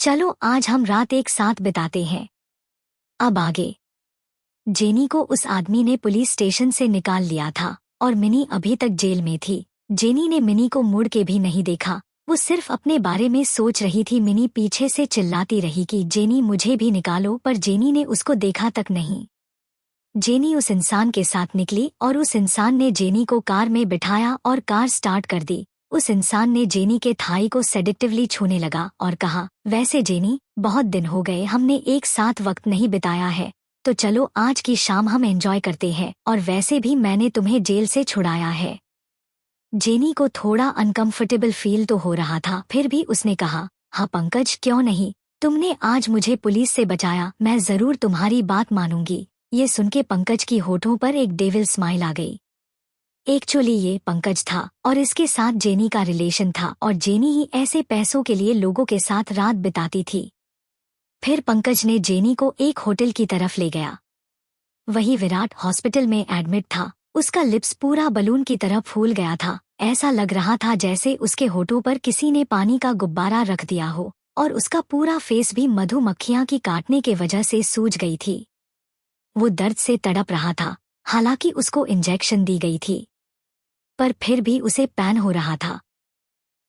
चलो आज हम रात एक साथ बिताते हैं। अब आगे। जेनी को उस आदमी ने पुलिस स्टेशन से निकाल लिया था और मिनी अभी तक जेल में थी। जेनी ने मिनी को मुड़ के भी नहीं देखा, वो सिर्फ अपने बारे में सोच रही थी। मिनी पीछे से चिल्लाती रही कि जेनी मुझे भी निकालो, पर जेनी ने उसको देखा तक नहीं। जेनी उस इंसान के साथ निकली और उस इंसान ने जेनी को कार में बिठाया और कार स्टार्ट कर दी। उस इंसान ने जेनी के थाई को सेडेक्टिवली छूने लगा और कहा, वैसे जेनी, बहुत दिन हो गए हमने एक साथ वक्त नहीं बिताया है, तो चलो आज की शाम हम एंजॉय करते हैं, और वैसे भी मैंने तुम्हें जेल से छुड़ाया है। जेनी को थोड़ा अनकंफर्टेबल फील तो हो रहा था, फिर भी उसने कहा, हाँ पंकज, क्यों नहीं, तुमने आज मुझे पुलिस से बचाया, मैं जरूर तुम्हारी बात मानूंगी। ये सुन के पंकज की होठों पर एक डेविल स्माइल आ गई। एक्चुअली ये पंकज था और इसके साथ जेनी का रिलेशन था, और जेनी ही ऐसे पैसों के लिए लोगों के साथ रात बिताती थी। फिर पंकज ने जेनी को एक होटल की तरफ ले गया। वही विराट हॉस्पिटल में एडमिट था। उसका लिप्स पूरा बलून की तरह फूल गया था। ऐसा लग रहा था जैसे उसके होठों पर किसी ने पानी का गुब्बारा रख दिया हो, और उसका पूरा फेस भी मधुमक्खियां की काटने के वजह से सूज गई थी। वो दर्द से तड़प रहा था, हालांकि उसको इंजेक्शन दी गई थी, पर फिर भी उसे पैन हो रहा था।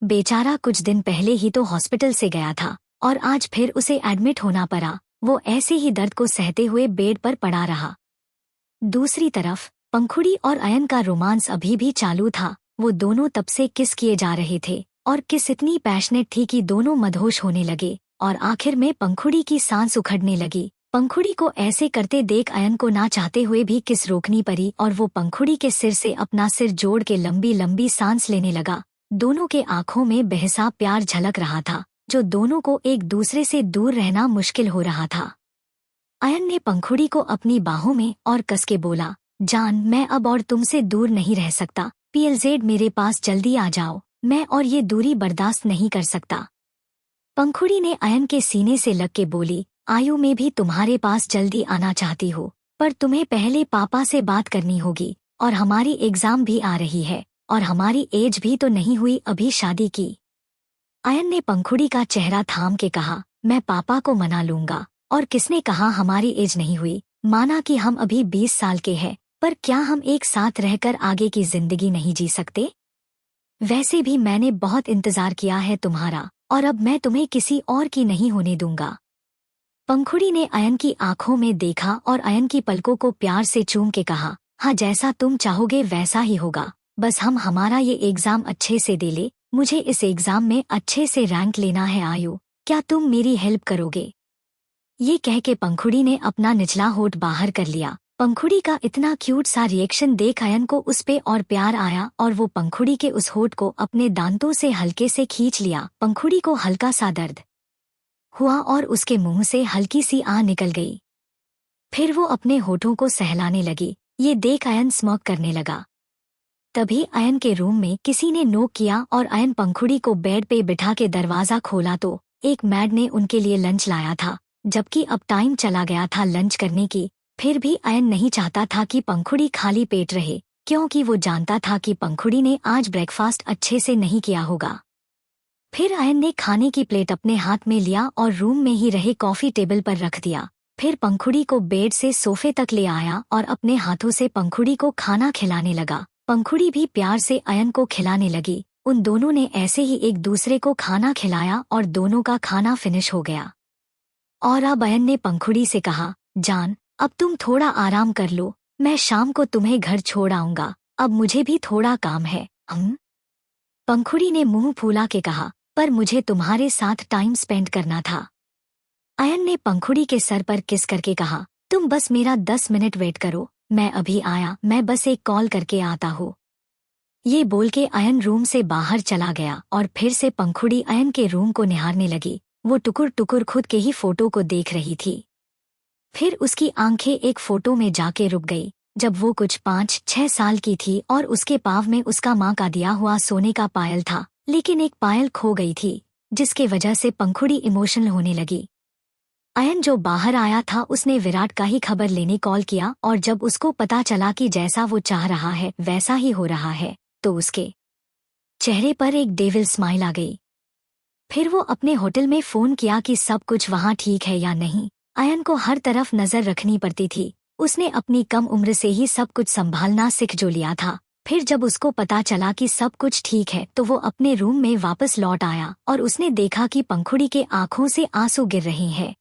बेचारा कुछ दिन पहले ही तो हॉस्पिटल से गया था और आज फिर उसे एडमिट होना पड़ा। वो ऐसे ही दर्द को सहते हुए बेड पर पड़ा रहा। दूसरी तरफ पंखुड़ी और अयन का रोमांस अभी भी चालू था। वो दोनों तब से किस किए जा रहे थे, और किस इतनी पैशनेट थी कि दोनों मदहोश होने लगे, और आखिर में पंखुड़ी की सांस उखड़ने लगी। पंखुड़ी को ऐसे करते देख अयन को ना चाहते हुए भी किस रोकनी पड़ी, और वो पंखुड़ी के सिर से अपना सिर जोड़ के लंबी लंबी सांस लेने लगा। दोनों के आंखों में बेहिसाब प्यार झलक रहा था, जो दोनों को एक दूसरे से दूर रहना मुश्किल हो रहा था। अयन ने पंखुड़ी को अपनी बाहों में और कस के बोला, जान, मैं अब और तुमसे दूर नहीं रह सकता। पीएलजेड, मेरे पास जल्दी आ जाओ, मैं और ये दूरी बर्दाश्त नहीं कर सकता। पंखुड़ी ने अयन के सीने से लग के बोली, आयु में भी तुम्हारे पास जल्दी आना चाहती हो, पर तुम्हें पहले पापा से बात करनी होगी, और हमारी एग्जाम भी आ रही है, और हमारी एज भी तो नहीं हुई अभी शादी की। अयन ने पंखुड़ी का चेहरा थाम के कहा, मैं पापा को मना लूंगा, और किसने कहा हमारी एज नहीं हुई, माना कि हम अभी 20 साल के हैं, पर क्या हम एक साथ रहकर आगे की जिंदगी नहीं जी सकते? वैसे भी मैंने बहुत इंतजार किया है तुम्हारा, और अब मैं तुम्हें किसी और की नहीं होने दूंगा। पंखुड़ी ने अयन की आंखों में देखा और अयन की पलकों को प्यार से चूम के कहा, हाँ, जैसा तुम चाहोगे वैसा ही होगा, बस हम हमारा ये एग्जाम अच्छे से दे ले। मुझे इस एग्जाम में अच्छे से रैंक लेना है आयु, क्या तुम मेरी हेल्प करोगे? ये कह के पंखुड़ी ने अपना निचला होठ बाहर कर लिया। पंखुड़ी का इतना क्यूट सा रिएक्शन देख अयन को उस पे और प्यार आया, और वो पंखुड़ी के उस होठ को अपने दांतों से हल्के से खींच लिया। पंखुड़ी को हल्का सा दर्द हुआ और उसके मुंह से हल्की सी आह निकल गई। फिर वो अपने होठों को सहलाने लगी। ये देख अयन स्मॉक करने लगा। तभी अयन के रूम में किसी ने नॉक किया और अयन पंखुड़ी को बेड पे बिठा के दरवाजा खोला तो एक मैड ने उनके लिए लंच लाया था, जबकि अब टाइम चला गया था लंच करने की। फिर भी अयन नहीं चाहता था कि पंखुड़ी खाली पेट रहे, क्योंकि वो जानता था कि पंखुड़ी ने आज ब्रेकफास्ट अच्छे से नहीं किया होगा। फिर अयन ने खाने की प्लेट अपने हाथ में लिया और रूम में ही रहे कॉफी टेबल पर रख दिया। फिर पंखुड़ी को बेड से सोफे तक ले आया और अपने हाथों से पंखुड़ी को खाना खिलाने लगा। पंखुड़ी भी प्यार से अयन को खिलाने लगी। उन दोनों ने ऐसे ही एक दूसरे को खाना खिलाया और दोनों का खाना फिनिश हो गया। और अब अयन ने पंखुड़ी से कहा, जान, अब तुम थोड़ा आराम कर लो, मैं शाम को तुम्हें घर छोड़ आऊंगा, अब मुझे भी थोड़ा काम है। पंखुड़ी ने मुंह फूला के कहा, पर मुझे तुम्हारे साथ टाइम स्पेंड करना था। अयन ने पंखुड़ी के सर पर किस करके कहा, तुम बस मेरा 10 मिनट वेट करो, मैं अभी आया, मैं बस एक कॉल करके आता हूँ। ये बोल के अयन रूम से बाहर चला गया और फिर से पंखुड़ी अयन के रूम को निहारने लगी। वो टुकुर टुकुर खुद के ही फोटो को देख रही थी। फिर उसकी आंखें एक फोटो में जाके रुक गई, जब वो कुछ 5-6 साल की थी और उसके पाँव में उसका माँ का दिया हुआ सोने का पायल था, लेकिन एक पायल खो गई थी, जिसके वजह से पंखुड़ी इमोशनल होने लगी। अयन जो बाहर आया था उसने विराट का ही खबर लेने कॉल किया, और जब उसको पता चला कि जैसा वो चाह रहा है वैसा ही हो रहा है, तो उसके चेहरे पर एक डेविल स्माइल आ गई। फिर वो अपने होटल में फोन किया कि सब कुछ वहाँ ठीक है या नहीं। अयन को हर तरफ नजर रखनी पड़ती थी। उसने अपनी कम उम्र से ही सब कुछ संभालना सीख जो लिया था। फिर जब उसको पता चला कि सब कुछ ठीक है तो वो अपने रूम में वापस लौट आया और उसने देखा कि पंखुड़ी के आंखों से आंसू गिर रहे हैं।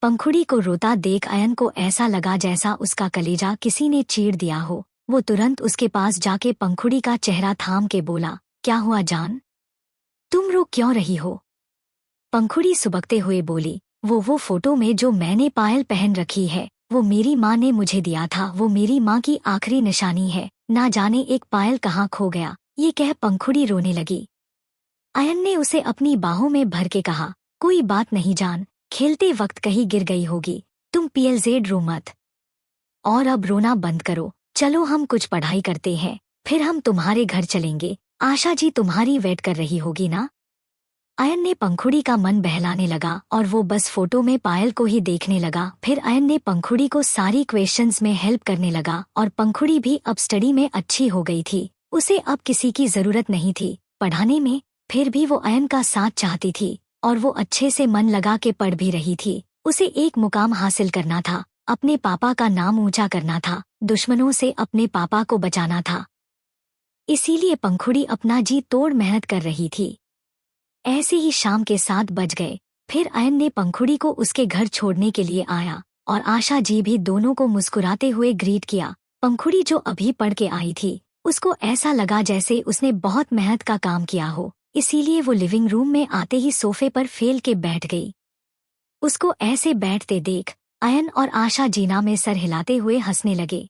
पंखुड़ी को रोता देख अयन को ऐसा लगा जैसा उसका कलेजा किसी ने चीर दिया हो। वो तुरंत उसके पास जाके पंखुड़ी का चेहरा थाम के बोला, क्या हुआ जान? तुम रो क्यों रही हो? पंखुड़ी सुबकते हुए बोली, वो फोटो में जो मैंने पायल पहन रखी है वो मेरी माँ ने मुझे दिया था। वो मेरी माँ की आखिरी निशानी है। ना जाने एक पायल कहाँ खो गया। ये कह पंखुड़ी रोने लगी। अयन ने उसे अपनी बाहों में भर के कहा, कोई बात नहीं जान, खेलते वक्त कहीं गिर गई होगी। तुम पीएलजेड रो मत। और अब रोना बंद करो। चलो हम कुछ पढ़ाई करते हैं, फिर हम तुम्हारे घर चलेंगे। आशा जी तुम्हारी वेट कर रही होगी ना? अयन ने पंखुड़ी का मन बहलाने लगा और वो बस फोटो में पायल को ही देखने लगा। फिर अयन ने पंखुड़ी को सारी क्वेश्चंस में हेल्प करने लगा और पंखुड़ी भी अब स्टडी में अच्छी हो गई थी। उसे अब किसी की जरूरत नहीं थी पढ़ाने में। फिर भी वो अयन का साथ चाहती थी और वो अच्छे से मन लगा के पढ़ भी रही थी। उसे एक मुकाम हासिल करना था, अपने पापा का नाम ऊंचा करना था, दुश्मनों से अपने पापा को बचाना था। इसीलिए पंखुड़ी अपना जी तोड़ मेहनत कर रही थी। ऐसे ही शाम के 7 बज गए। फिर अयन ने पंखुड़ी को उसके घर छोड़ने के लिए आया और आशा जी भी दोनों को मुस्कुराते हुए ग्रीट किया। पंखुड़ी जो अभी पढ़ के आई थी उसको ऐसा लगा जैसे उसने बहुत मेहनत का काम किया हो। इसीलिए वो लिविंग रूम में आते ही सोफे पर फेल के बैठ गई। उसको ऐसे बैठते देख अयन और आशा जीना में सर हिलाते हुए हंसने लगे।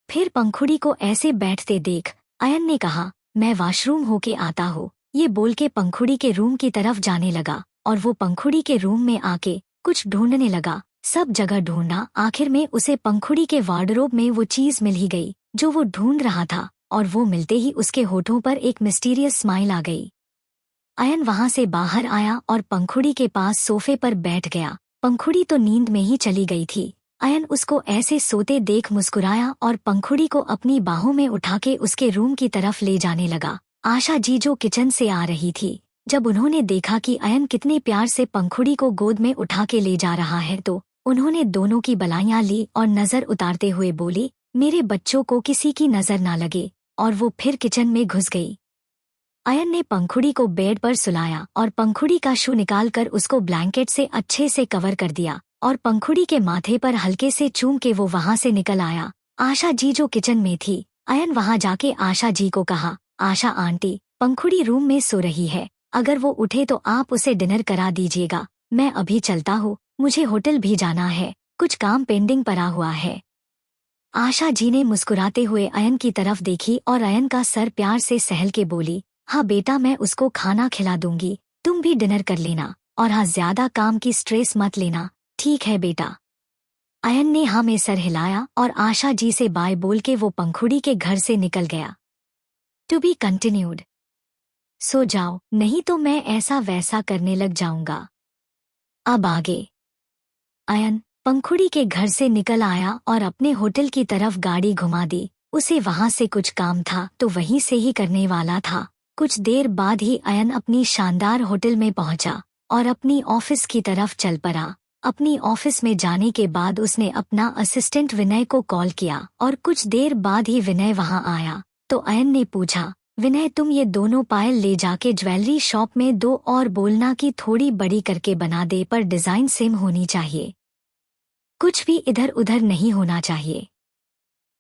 फिर पंखुड़ी को ऐसे बैठते देख अयन ने कहा, मैं वॉशरूम होके आता हूँ। ये बोल के पंखुड़ी के रूम की तरफ जाने लगा और वो पंखुड़ी के रूम में आके कुछ ढूंढने लगा। सब जगह ढूंढा, आखिर में उसे पंखुड़ी के वार्डरोब में वो चीज मिल ही गई जो वो ढूंढ रहा था और वो मिलते ही उसके होठों पर एक मिस्टीरियस स्माइल आ गई। अयन वहां से बाहर आया और पंखुड़ी के पास सोफे पर बैठ गया। पंखुड़ी तो नींद में ही चली गई थी। अयन उसको ऐसे सोते देख मुस्कुराया और पंखुड़ी को अपनी बाहों में उठा के उसके रूम की तरफ ले जाने लगा। आशा जी जो किचन से आ रही थी, जब उन्होंने देखा कि अयन कितने प्यार से पंखुड़ी को गोद में उठा के ले जा रहा है तो उन्होंने दोनों की बलाइयां ली और नजर उतारते हुए बोली, मेरे बच्चों को किसी की नजर ना लगे। और वो फिर किचन में घुस गई। अयन ने पंखुड़ी को बेड पर सुलाया और पंखुड़ी का शू निकालकर उसको ब्लैंकेट से अच्छे से कवर कर दिया और पंखुड़ी के माथे पर हल्के से चूम के वो वहां से निकल आया। आशा जी जो किचन में थी, अयन वहां जाके आशा जी को कहा, आशा आंटी, पंखुड़ी रूम में सो रही है, अगर वो उठे तो आप उसे डिनर करा दीजिएगा। मैं अभी चलता हूँ, मुझे होटल भी जाना है, कुछ काम पेंडिंग पड़ा हुआ है। आशा जी ने मुस्कुराते हुए अयन की तरफ देखी और अयन का सर प्यार से सहल के बोली, हाँ बेटा, मैं उसको खाना खिला दूंगी, तुम भी डिनर कर लेना और हाँ ज्यादा काम की स्ट्रेस मत लेना। ठीक है बेटा। अयन ने हाँ में सर हिलाया और आशा जी से बाय बोल के वो पंखुड़ी के घर से निकल गया। To be continued. सो जाओ, नहीं तो मैं ऐसा वैसा करने लग जाऊंगा। अब आगे। अयन पंखुड़ी के घर से निकल आया और अपने होटल की तरफ गाड़ी घुमा दी। उसे वहां से कुछ काम था तो वहीं से ही करने वाला था। कुछ देर बाद ही अयन अपनी शानदार होटल में पहुंचा और अपनी ऑफिस की तरफ चल पड़ा। अपनी ऑफिस में जाने के बाद उसने अपना असिस्टेंट विनय को कॉल किया और कुछ देर बाद ही विनय वहां आया। तो अयन ने पूछा, विनय तुम ये दोनों पायल ले जाके ज्वेलरी शॉप में दो और बोलना कि थोड़ी बड़ी करके बना दे, पर डिजाइन सेम होनी चाहिए, कुछ भी इधर उधर नहीं होना चाहिए।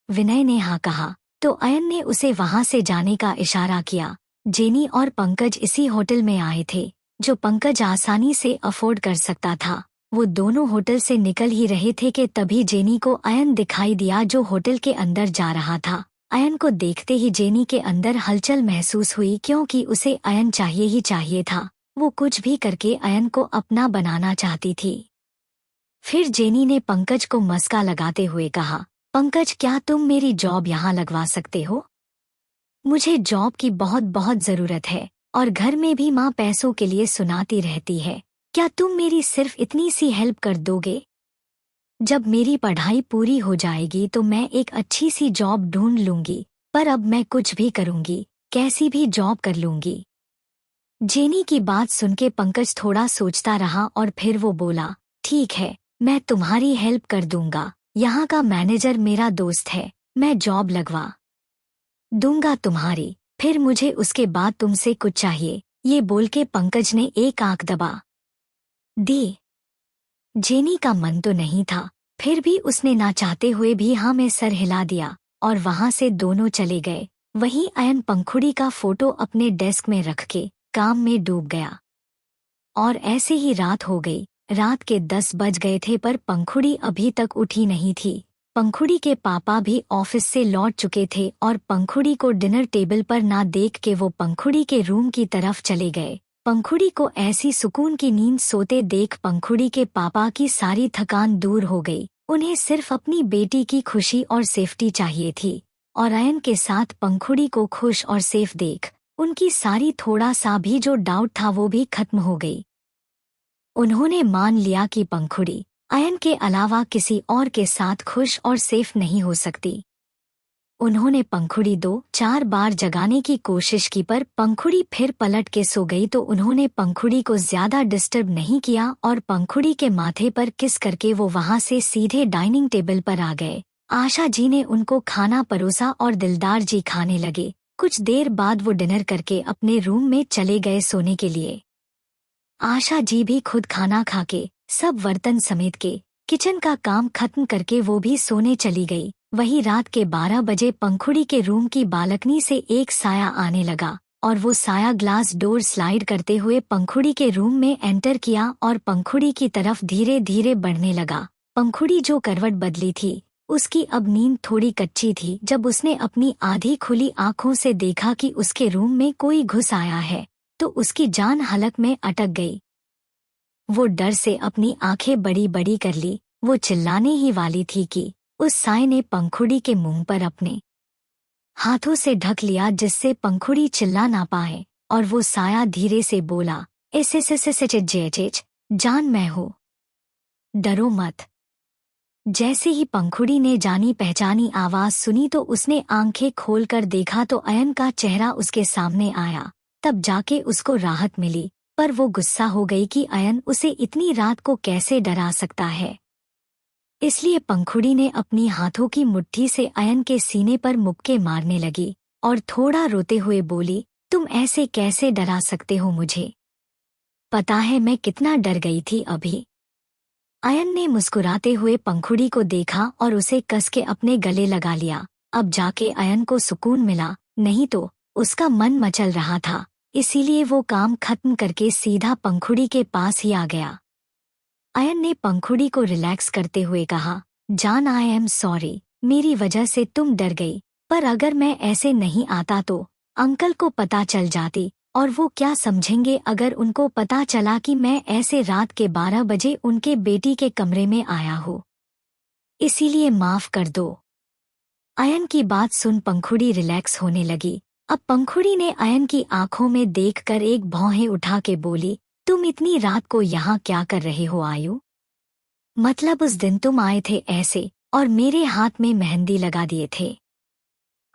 विनय ने हाँ कहा तो अयन ने उसे वहां से जाने का इशारा किया। जेनी और पंकज इसी होटल में आए थे जो पंकज आसानी से अफोर्ड कर सकता था। वो दोनों होटल से निकल ही रहे थे कि तभी जेनी को अयन दिखाई दिया जो होटल के अंदर जा रहा था। अयन को देखते ही जेनी के अंदर हलचल महसूस हुई क्योंकि उसे अयन चाहिए ही चाहिए था। वो कुछ भी करके अयन को अपना बनाना चाहती थी। फिर जेनी ने पंकज को मस्का लगाते हुए कहा, पंकज क्या तुम मेरी जॉब यहाँ लगवा सकते हो? मुझे जॉब की बहुत बहुत जरूरत है और घर में भी माँ पैसों के लिए सुनाती रहती है। क्या तुम मेरी सिर्फ इतनी सी हेल्प कर दोगे? जब मेरी पढ़ाई पूरी हो जाएगी तो मैं एक अच्छी सी जॉब ढूंढ लूंगी, पर अब मैं कुछ भी करूंगी, कैसी भी जॉब कर लूंगी। जेनी की बात सुन के पंकज थोड़ा सोचता रहा और फिर वो बोला, ठीक है, मैं तुम्हारी हेल्प कर दूंगा। यहाँ का मैनेजर मेरा दोस्त है, मैं जॉब लगवा दूंगा तुम्हारी। फिर मुझे उसके बाद तुमसे कुछ चाहिए, ये बोल के पंकज ने एक आंख दबा दी। जेनी का मन तो नहीं था, फिर भी उसने ना चाहते हुए भी हाँ में सर हिला दिया और वहां से दोनों चले गए। वहीं अयन पंखुड़ी का फोटो अपने डेस्क में रख के काम में डूब गया। और ऐसे ही रात हो गई। रात के 10 बज गए थे पर पंखुड़ी अभी तक उठी नहीं थी। पंखुड़ी के पापा भी ऑफिस से लौट चुके थे और पंखुड़ी को डिनर टेबल पर ना देख के वो पंखुड़ी के रूम की तरफ चले गए। पंखुड़ी को ऐसी सुकून की नींद सोते देख पंखुड़ी के पापा की सारी थकान दूर हो गई। उन्हें सिर्फ अपनी बेटी की खुशी और सेफ्टी चाहिए थी। और अयन के साथ पंखुड़ी को खुश और सेफ देख उनकी सारी थोड़ा सा भी जो डाउट था वो भी खत्म हो गई। उन्होंने मान लिया कि पंखुड़ी अयन के अलावा किसी और के साथ खुश और सेफ नहीं हो सकती। उन्होंने पंखुड़ी 2-4 बार जगाने की कोशिश की पर पंखुड़ी फिर पलट के सो गई तो उन्होंने पंखुड़ी को ज्यादा डिस्टर्ब नहीं किया और पंखुड़ी के माथे पर किस करके वो वहां से सीधे डाइनिंग टेबल पर आ गए। आशा जी ने उनको खाना परोसा और दिलदार जी खाने लगे। कुछ देर बाद वो डिनर करके अपने रूम में चले गए सोने के लिए। आशा जी भी खुद खाना खा के सब बर्तन समेट के किचन का काम खत्म करके वो भी सोने चली गई। वही रात के 12 बजे पंखुड़ी के रूम की बालकनी से एक साया आने लगा और वो साया ग्लास डोर स्लाइड करते हुए पंखुड़ी के रूम में एंटर किया और पंखुड़ी की तरफ धीरे धीरे बढ़ने लगा। पंखुड़ी जो करवट बदली थी उसकी अब नींद थोड़ी कच्ची थी। जब उसने अपनी आधी खुली आंखों से देखा कि उसके रूम में कोई घुस आया है तो उसकी जान हलक में अटक गई। वो डर से अपनी आंखें बड़ी बड़ी कर ली। वो चिल्लाने ही वाली थी कि उस साए ने पंखुड़ी के मुंह पर अपने हाथों से ढक लिया जिससे पंखुड़ी चिल्ला ना पाए। और वो साया धीरे से बोला, एस जान मैं हूँ, डरो मत। जैसे ही पंखुड़ी ने जानी पहचानी आवाज सुनी तो उसने आंखें खोलकर देखा तो अयन का चेहरा उसके सामने आया। तब जाके उसको राहत मिली पर वो गुस्सा हो गई कि अयन उसे इतनी रात को कैसे डरा सकता है। इसलिए पंखुड़ी ने अपनी हाथों की मुट्ठी से अयन के सीने पर मुक्के मारने लगी और थोड़ा रोते हुए बोली, तुम ऐसे कैसे डरा सकते हो मुझे? पता है मैं कितना डर गई थी अभी। अयन ने मुस्कुराते हुए पंखुड़ी को देखा और उसे कस के अपने गले लगा लिया। अब जाके अयन को सुकून मिला, नहीं तो उसका मन मचल रहा था। इसीलिए वो काम खत्म करके सीधा पंखुड़ी के पास ही आ गया। अयन ने पंखुड़ी को रिलैक्स करते हुए कहा, जान आई एम सॉरी, मेरी वजह से तुम डर गई, पर अगर मैं ऐसे नहीं आता तो अंकल को पता चल जाती और वो क्या समझेंगे अगर उनको पता चला कि मैं ऐसे रात के 12 बजे उनके बेटी के कमरे में आया हूँ। इसीलिए माफ कर दो। अयन की बात सुन पंखुड़ी रिलैक्स होने लगी। अब पंखुड़ी ने अयन की आंखों में देखकर एक भौहें उठा के बोली, तुम इतनी रात को यहाँ क्या कर रहे हो आयु? मतलब उस दिन तुम आए थे ऐसे और मेरे हाथ में मेहंदी लगा दिए थे।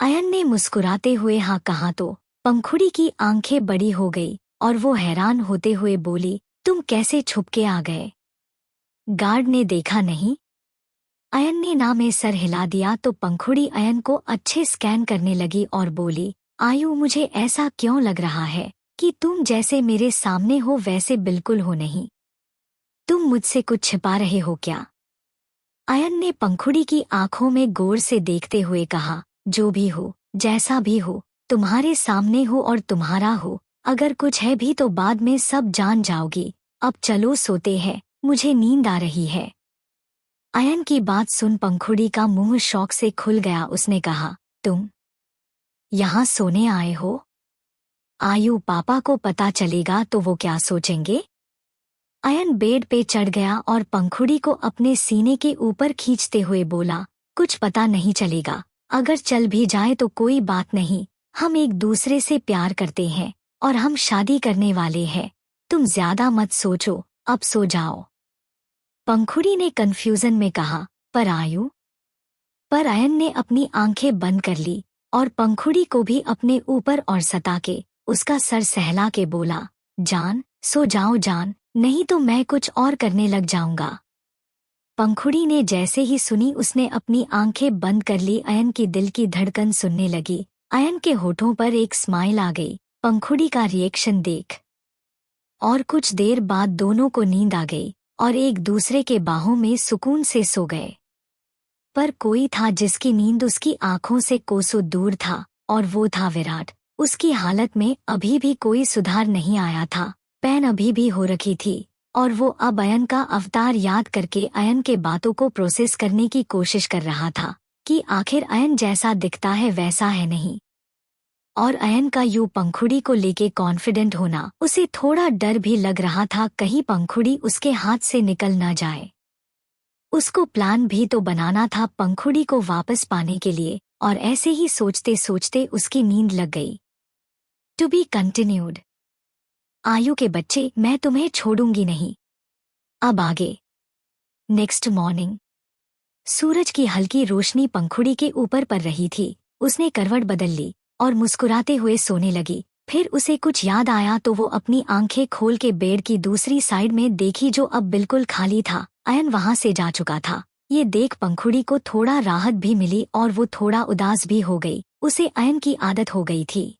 अयन ने मुस्कुराते हुए हाँ कहा तो पंखुड़ी की आंखें बड़ी हो गई और वो हैरान होते हुए बोली, तुम कैसे छुप के आ गए? गार्ड ने देखा नहीं? अयन ने ना में सर हिला दिया तो पंखुड़ी अयन को अच्छे स्कैन करने लगी और बोली, आयु मुझे ऐसा क्यों लग रहा है कि तुम जैसे मेरे सामने हो वैसे बिल्कुल हो नहीं। तुम मुझसे कुछ छिपा रहे हो क्या? अयन ने पंखुड़ी की आंखों में गौर से देखते हुए कहा, जो भी हो, जैसा भी हो, तुम्हारे सामने हो और तुम्हारा हो। अगर कुछ है भी तो बाद में सब जान जाओगी। अब चलो सोते हैं, मुझे नींद आ रही है। अयन की बात सुन पंखुड़ी का मुंह शौक से खुल गया। उसने कहा, तुम यहाँ सोने आए हो? आयु पापा को पता चलेगा तो वो क्या सोचेंगे? अयन बेड पे चढ़ गया और पंखुड़ी को अपने सीने के ऊपर खींचते हुए बोला, कुछ पता नहीं चलेगा, अगर चल भी जाए तो कोई बात नहीं, हम एक दूसरे से प्यार करते हैं और हम शादी करने वाले हैं। तुम ज्यादा मत सोचो, अब सो जाओ। पंखुड़ी ने कंफ्यूजन में कहा, पर आयु? पर अयन ने अपनी आंखें बंद कर ली और पंखुड़ी को भी अपने ऊपर और सता के उसका सर सहला के बोला, जान, सो जाओ जान, नहीं तो मैं कुछ और करने लग जाऊंगा। पंखुड़ी ने जैसे ही सुनी उसने अपनी आंखें बंद कर ली। अयन की दिल की धड़कन सुनने लगी। अयन के होठों पर एक स्माइल आ गई पंखुड़ी का रिएक्शन देख। और कुछ देर बाद दोनों को नींद आ गई और एक दूसरे के बाहों में सुकून से सो गए। पर कोई था जिसकी नींद उसकी आंखों से कोसों दूर था, और वो था विराट। उसकी हालत में अभी भी कोई सुधार नहीं आया था। पैन अभी भी हो रखी थी और वो अब अयन का अवतार याद करके अयन के बातों को प्रोसेस करने की कोशिश कर रहा था कि आखिर अयन जैसा दिखता है वैसा है नहीं। और अयन का यूं पंखुड़ी को लेके कॉन्फिडेंट होना, उसे थोड़ा डर भी लग रहा था कहीं पंखुड़ी उसके हाथ से निकल ना जाए। उसको प्लान भी तो बनाना था पंखुड़ी को वापस पाने के लिए, और ऐसे ही सोचते सोचते उसकी नींद लग गई। To be continued. आयु के बच्चे, मैं तुम्हें छोड़ूंगी नहीं। अब आगे। Next morning. सूरज की हल्की रोशनी पंखुड़ी के ऊपर पड़ रही थी। उसने करवट बदल ली और मुस्कुराते हुए सोने लगी। फिर उसे कुछ याद आया तो वो अपनी आंखें खोल के बेड की दूसरी साइड में देखी जो अब बिल्कुल खाली था। अयन वहां से जा चुका था। ये देख पंखुड़ी को थोड़ा राहत भी मिली और वो थोड़ा उदास भी हो गई। उसे अयन की आदत हो गई थी।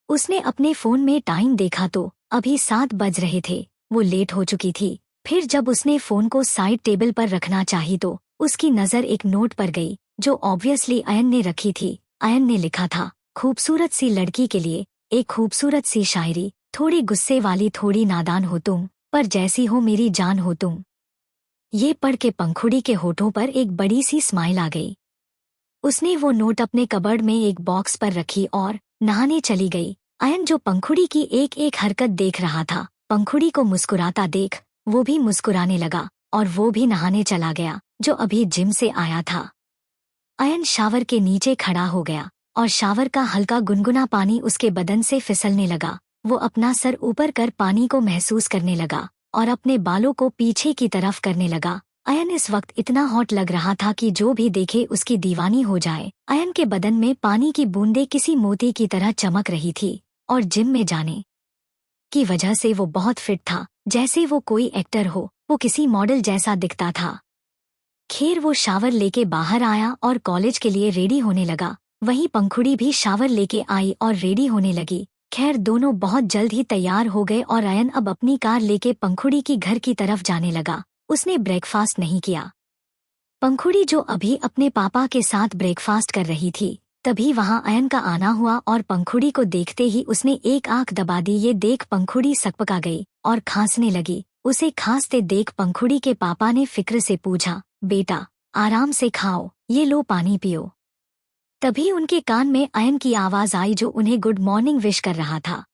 उसने अपने फोन में टाइम देखा तो अभी 7 बज रहे थे। वो लेट हो चुकी थी। फिर जब उसने फोन को साइड टेबल पर रखना चाही तो उसकी नज़र एक नोट पर गई जो ऑब्वियसली अयन ने रखी थी। अयन ने लिखा था, खूबसूरत सी लड़की के लिए एक खूबसूरत सी शायरी, थोड़ी गुस्से वाली थोड़ी नादान हो तुम, पर जैसी हो मेरी जान हो तुम। ये पढ़ के पंखुड़ी के होठों पर एक बड़ी सी स्माइल आ गई। उसने वो नोट अपने कबर्ड में एक बॉक्स पर रखी और नहाने चली गई। अयन जो पंखुड़ी की एक एक हरकत देख रहा था, पंखुड़ी को मुस्कुराता देख वो भी मुस्कुराने लगा और वो भी नहाने चला गया जो अभी जिम से आया था। अयन शावर के नीचे खड़ा हो गया और शावर का हल्का गुनगुना पानी उसके बदन से फिसलने लगा। वो अपना सर ऊपर कर पानी को महसूस करने लगा और अपने बालों को पीछे की तरफ करने लगा। अयन इस वक्त इतना हॉट लग रहा था कि जो भी देखे उसकी दीवानी हो जाए। अयन के बदन में पानी की बूंदें किसी मोती की तरह चमक रही थी और जिम में जाने की वजह से वो बहुत फिट था, जैसे वो कोई एक्टर हो। वो किसी मॉडल जैसा दिखता था। खैर वो शावर लेके बाहर आया और कॉलेज के लिए रेडी होने लगा। वहीं पंखुड़ी भी शावर लेके आई और रेडी होने लगी। खैर दोनों बहुत जल्द ही तैयार हो गए और अयन अब अपनी कार लेके पंखुड़ी की घर की तरफ जाने लगा। उसने ब्रेकफास्ट नहीं किया। पंखुड़ी जो अभी अपने पापा के साथ ब्रेकफास्ट कर रही थी, तभी वहां अयन का आना हुआ और पंखुड़ी को देखते ही उसने एक आंख दबा दी। ये देख पंखुड़ी सकपका गई और खांसने लगी। उसे खांसते देख पंखुड़ी के पापा ने फिक्र से पूछा, बेटा आराम से खाओ, ये लो पानी पियो। तभी उनके कान में अयन की आवाज आई जो उन्हें गुड मॉर्निंग विश कर रहा था।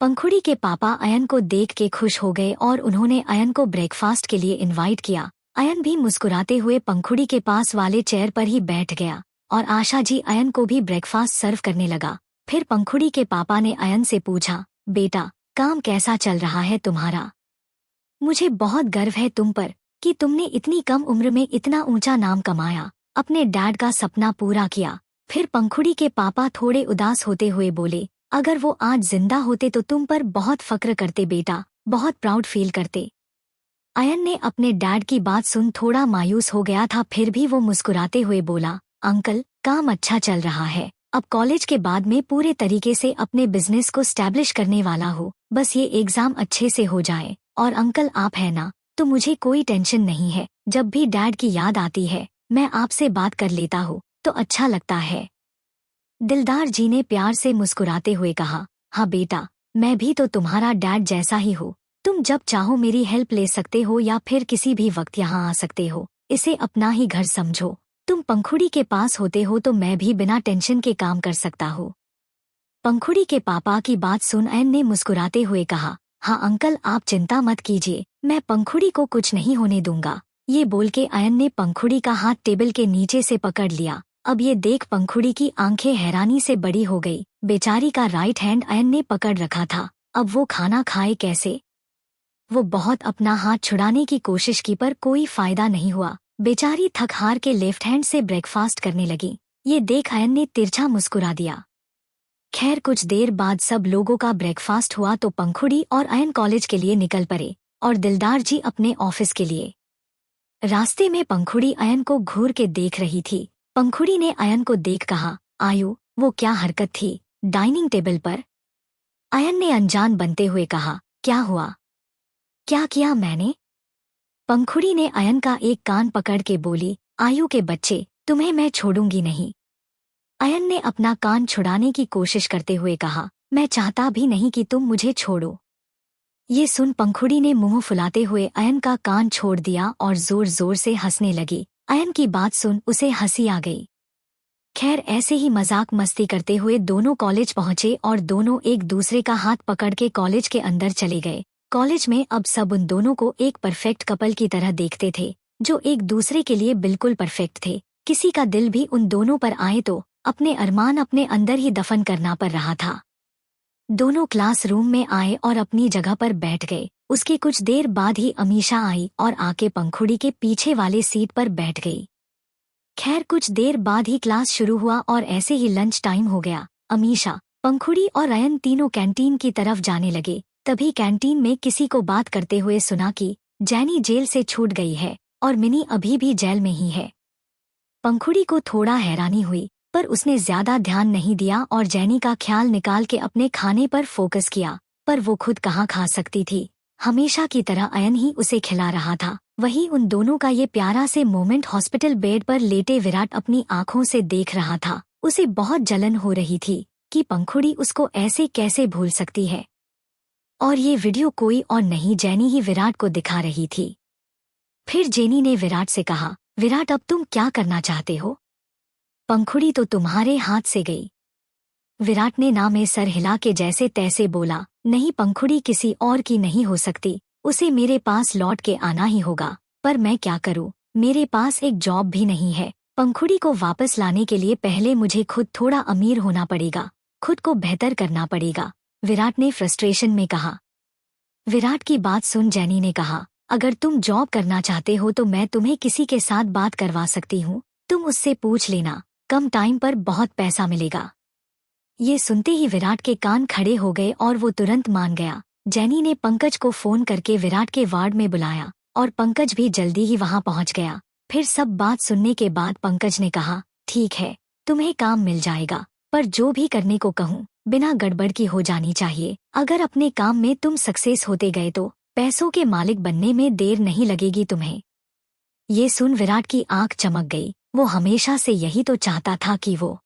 पंखुड़ी के पापा अयन को देख के खुश हो गए और उन्होंने अयन को ब्रेकफास्ट के लिए इनवाइट किया। अयन भी मुस्कुराते हुए पंखुड़ी के पास वाले चेयर पर ही बैठ गया और आशा जी अयन को भी ब्रेकफास्ट सर्व करने लगा। फिर पंखुड़ी के पापा ने अयन से पूछा, बेटा काम कैसा चल रहा है तुम्हारा? मुझे बहुत गर्व है तुम पर कि तुमने इतनी कम उम्र में इतना ऊंचा नाम कमाया, अपने डैड का सपना पूरा किया। फिर पंखुड़ी के पापा थोड़े उदास होते हुए बोले, अगर वो आज जिंदा होते तो तुम पर बहुत फक्र करते बेटा, बहुत प्राउड फील करते। अयन ने अपने डैड की बात सुन थोड़ा मायूस हो गया था, फिर भी वो मुस्कुराते हुए बोला, अंकल काम अच्छा चल रहा है। अब कॉलेज के बाद में पूरे तरीके से अपने बिजनेस को स्टैब्लिश करने वाला हूँ। बस ये एग्जाम अच्छे से हो जाए और अंकल आप है ना, तो मुझे कोई टेंशन नहीं है। जब भी डैड की याद आती है मैं आपसे बात कर लेता हूँ तो अच्छा लगता है। दिलदार जी ने प्यार से मुस्कुराते हुए कहा, हाँ बेटा मैं भी तो तुम्हारा डैड जैसा ही हूँ। तुम जब चाहो मेरी हेल्प ले सकते हो या फिर किसी भी वक्त यहाँ आ सकते हो। इसे अपना ही घर समझो। तुम पंखुड़ी के पास होते हो तो मैं भी बिना टेंशन के काम कर सकता हूँ। पंखुड़ी के पापा की बात सुन अयन ने मुस्कुराते हुए कहा, हाँ अंकल आप चिंता मत कीजिए, मैं पंखुड़ी को कुछ नहीं होने दूंगा। ये बोल के अयन ने पंखुड़ी का हाथ टेबल के नीचे से पकड़ लिया। अब ये देख पंखुड़ी की आंखें हैरानी से बड़ी हो गई। बेचारी का राइट हैंड अयन ने पकड़ रखा था, अब वो खाना खाए कैसे? वो बहुत अपना हाथ छुड़ाने की कोशिश की पर कोई फायदा नहीं हुआ। बेचारी थक हार के लेफ्ट हैंड से ब्रेकफास्ट करने लगी। ये देख अयन ने तिरछा मुस्कुरा दिया। खैर कुछ देर बाद सब लोगों का ब्रेकफास्ट हुआ तो पंखुड़ी और अयन कॉलेज के लिए निकल पड़े और दिलदार जी अपने ऑफिस के लिए। रास्ते में पंखुड़ी अयन को घूर के देख रही थी। पंखुड़ी ने अयन को देख कहा, आयु, वो क्या हरकत थी डाइनिंग टेबल पर? अयन ने अनजान बनते हुए कहा, क्या हुआ? क्या किया मैंने? पंखुड़ी ने अयन का एक कान पकड़ के बोली, आयु के बच्चे, तुम्हें मैं छोड़ूंगी नहीं। अयन ने अपना कान छुड़ाने की कोशिश करते हुए कहा, मैं चाहता भी नहीं कि तुम मुझे छोड़ो। ये सुन पंखुड़ी ने मुंह फुलाते हुए अयन का कान छोड़ दिया और जोर जोर से हंसने लगी। अयन की बात सुन उसे हंसी आ गई। खैर ऐसे ही मजाक मस्ती करते हुए दोनों कॉलेज पहुंचे और दोनों एक दूसरे का हाथ पकड़ के कॉलेज के अंदर चले गए। कॉलेज में अब सब उन दोनों को एक परफेक्ट कपल की तरह देखते थे, जो एक दूसरे के लिए बिल्कुल परफेक्ट थे। किसी का दिल भी उन दोनों पर आए तो अपने अरमान अपने अंदर ही दफन करना पड़ रहा था। दोनों क्लासरूम में आए और अपनी जगह पर बैठ गए। उसके कुछ देर बाद ही अमीशा आई और आके पंखुड़ी के पीछे वाले सीट पर बैठ गई। खैर कुछ देर बाद ही क्लास शुरू हुआ और ऐसे ही लंच टाइम हो गया। अमीशा, पंखुड़ी और अयन तीनों कैंटीन की तरफ जाने लगे। तभी कैंटीन में किसी को बात करते हुए सुना कि जैनी जेल से छूट गई है और मिनी अभी भी जेल में ही है। पंखुड़ी को थोड़ा हैरानी हुई, पर उसने ज्यादा ध्यान नहीं दिया और जैनी का ख्याल निकाल के अपने खाने पर फोकस किया। पर वो खुद कहाँ खा सकती थी, हमेशा की तरह अयन ही उसे खिला रहा था। वहीं उन दोनों का ये प्यारा से मोमेंट हॉस्पिटल बेड पर लेटे विराट अपनी आंखों से देख रहा था। उसे बहुत जलन हो रही थी कि पंखुड़ी उसको ऐसे कैसे भूल सकती है। और ये वीडियो कोई और नहीं, जैनी ही विराट को दिखा रही थी। फिर जैनी ने विराट से कहा, विराट अब तुम क्या करना चाहते हो? पंखुड़ी तो तुम्हारे हाथ से गई। विराट ने ना में सर हिला के जैसे तैसे बोला, नहीं पंखुड़ी किसी और की नहीं हो सकती, उसे मेरे पास लौट के आना ही होगा। पर मैं क्या करूं, मेरे पास एक जॉब भी नहीं है। पंखुड़ी को वापस लाने के लिए पहले मुझे खुद थोड़ा अमीर होना पड़ेगा, खुद को बेहतर करना पड़ेगा, विराट ने फ्रस्ट्रेशन में कहा। विराट की बात सुन जैनी ने कहा, अगर तुम जॉब करना चाहते हो तो मैं तुम्हें किसी के साथ बात करवा सकती हूँ, तुम उससे पूछ लेना, कम टाइम पर बहुत पैसा मिलेगा। ये सुनते ही विराट के कान खड़े हो गए और वो तुरंत मान गया। जैनी ने पंकज को फोन करके विराट के वार्ड में बुलाया और पंकज भी जल्दी ही वहां पहुंच गया। फिर सब बात सुनने के बाद पंकज ने कहा, ठीक है, तुम्हें काम मिल जाएगा, पर जो भी करने को कहूँ बिना गड़बड़ की हो जानी चाहिए। अगर अपने काम में तुम सक्सेस होते गए तो पैसों के मालिक बनने में देर नहीं लगेगी तुम्हें। ये सुन विराट की आंख चमक गई। वो हमेशा से यही तो चाहता था कि वो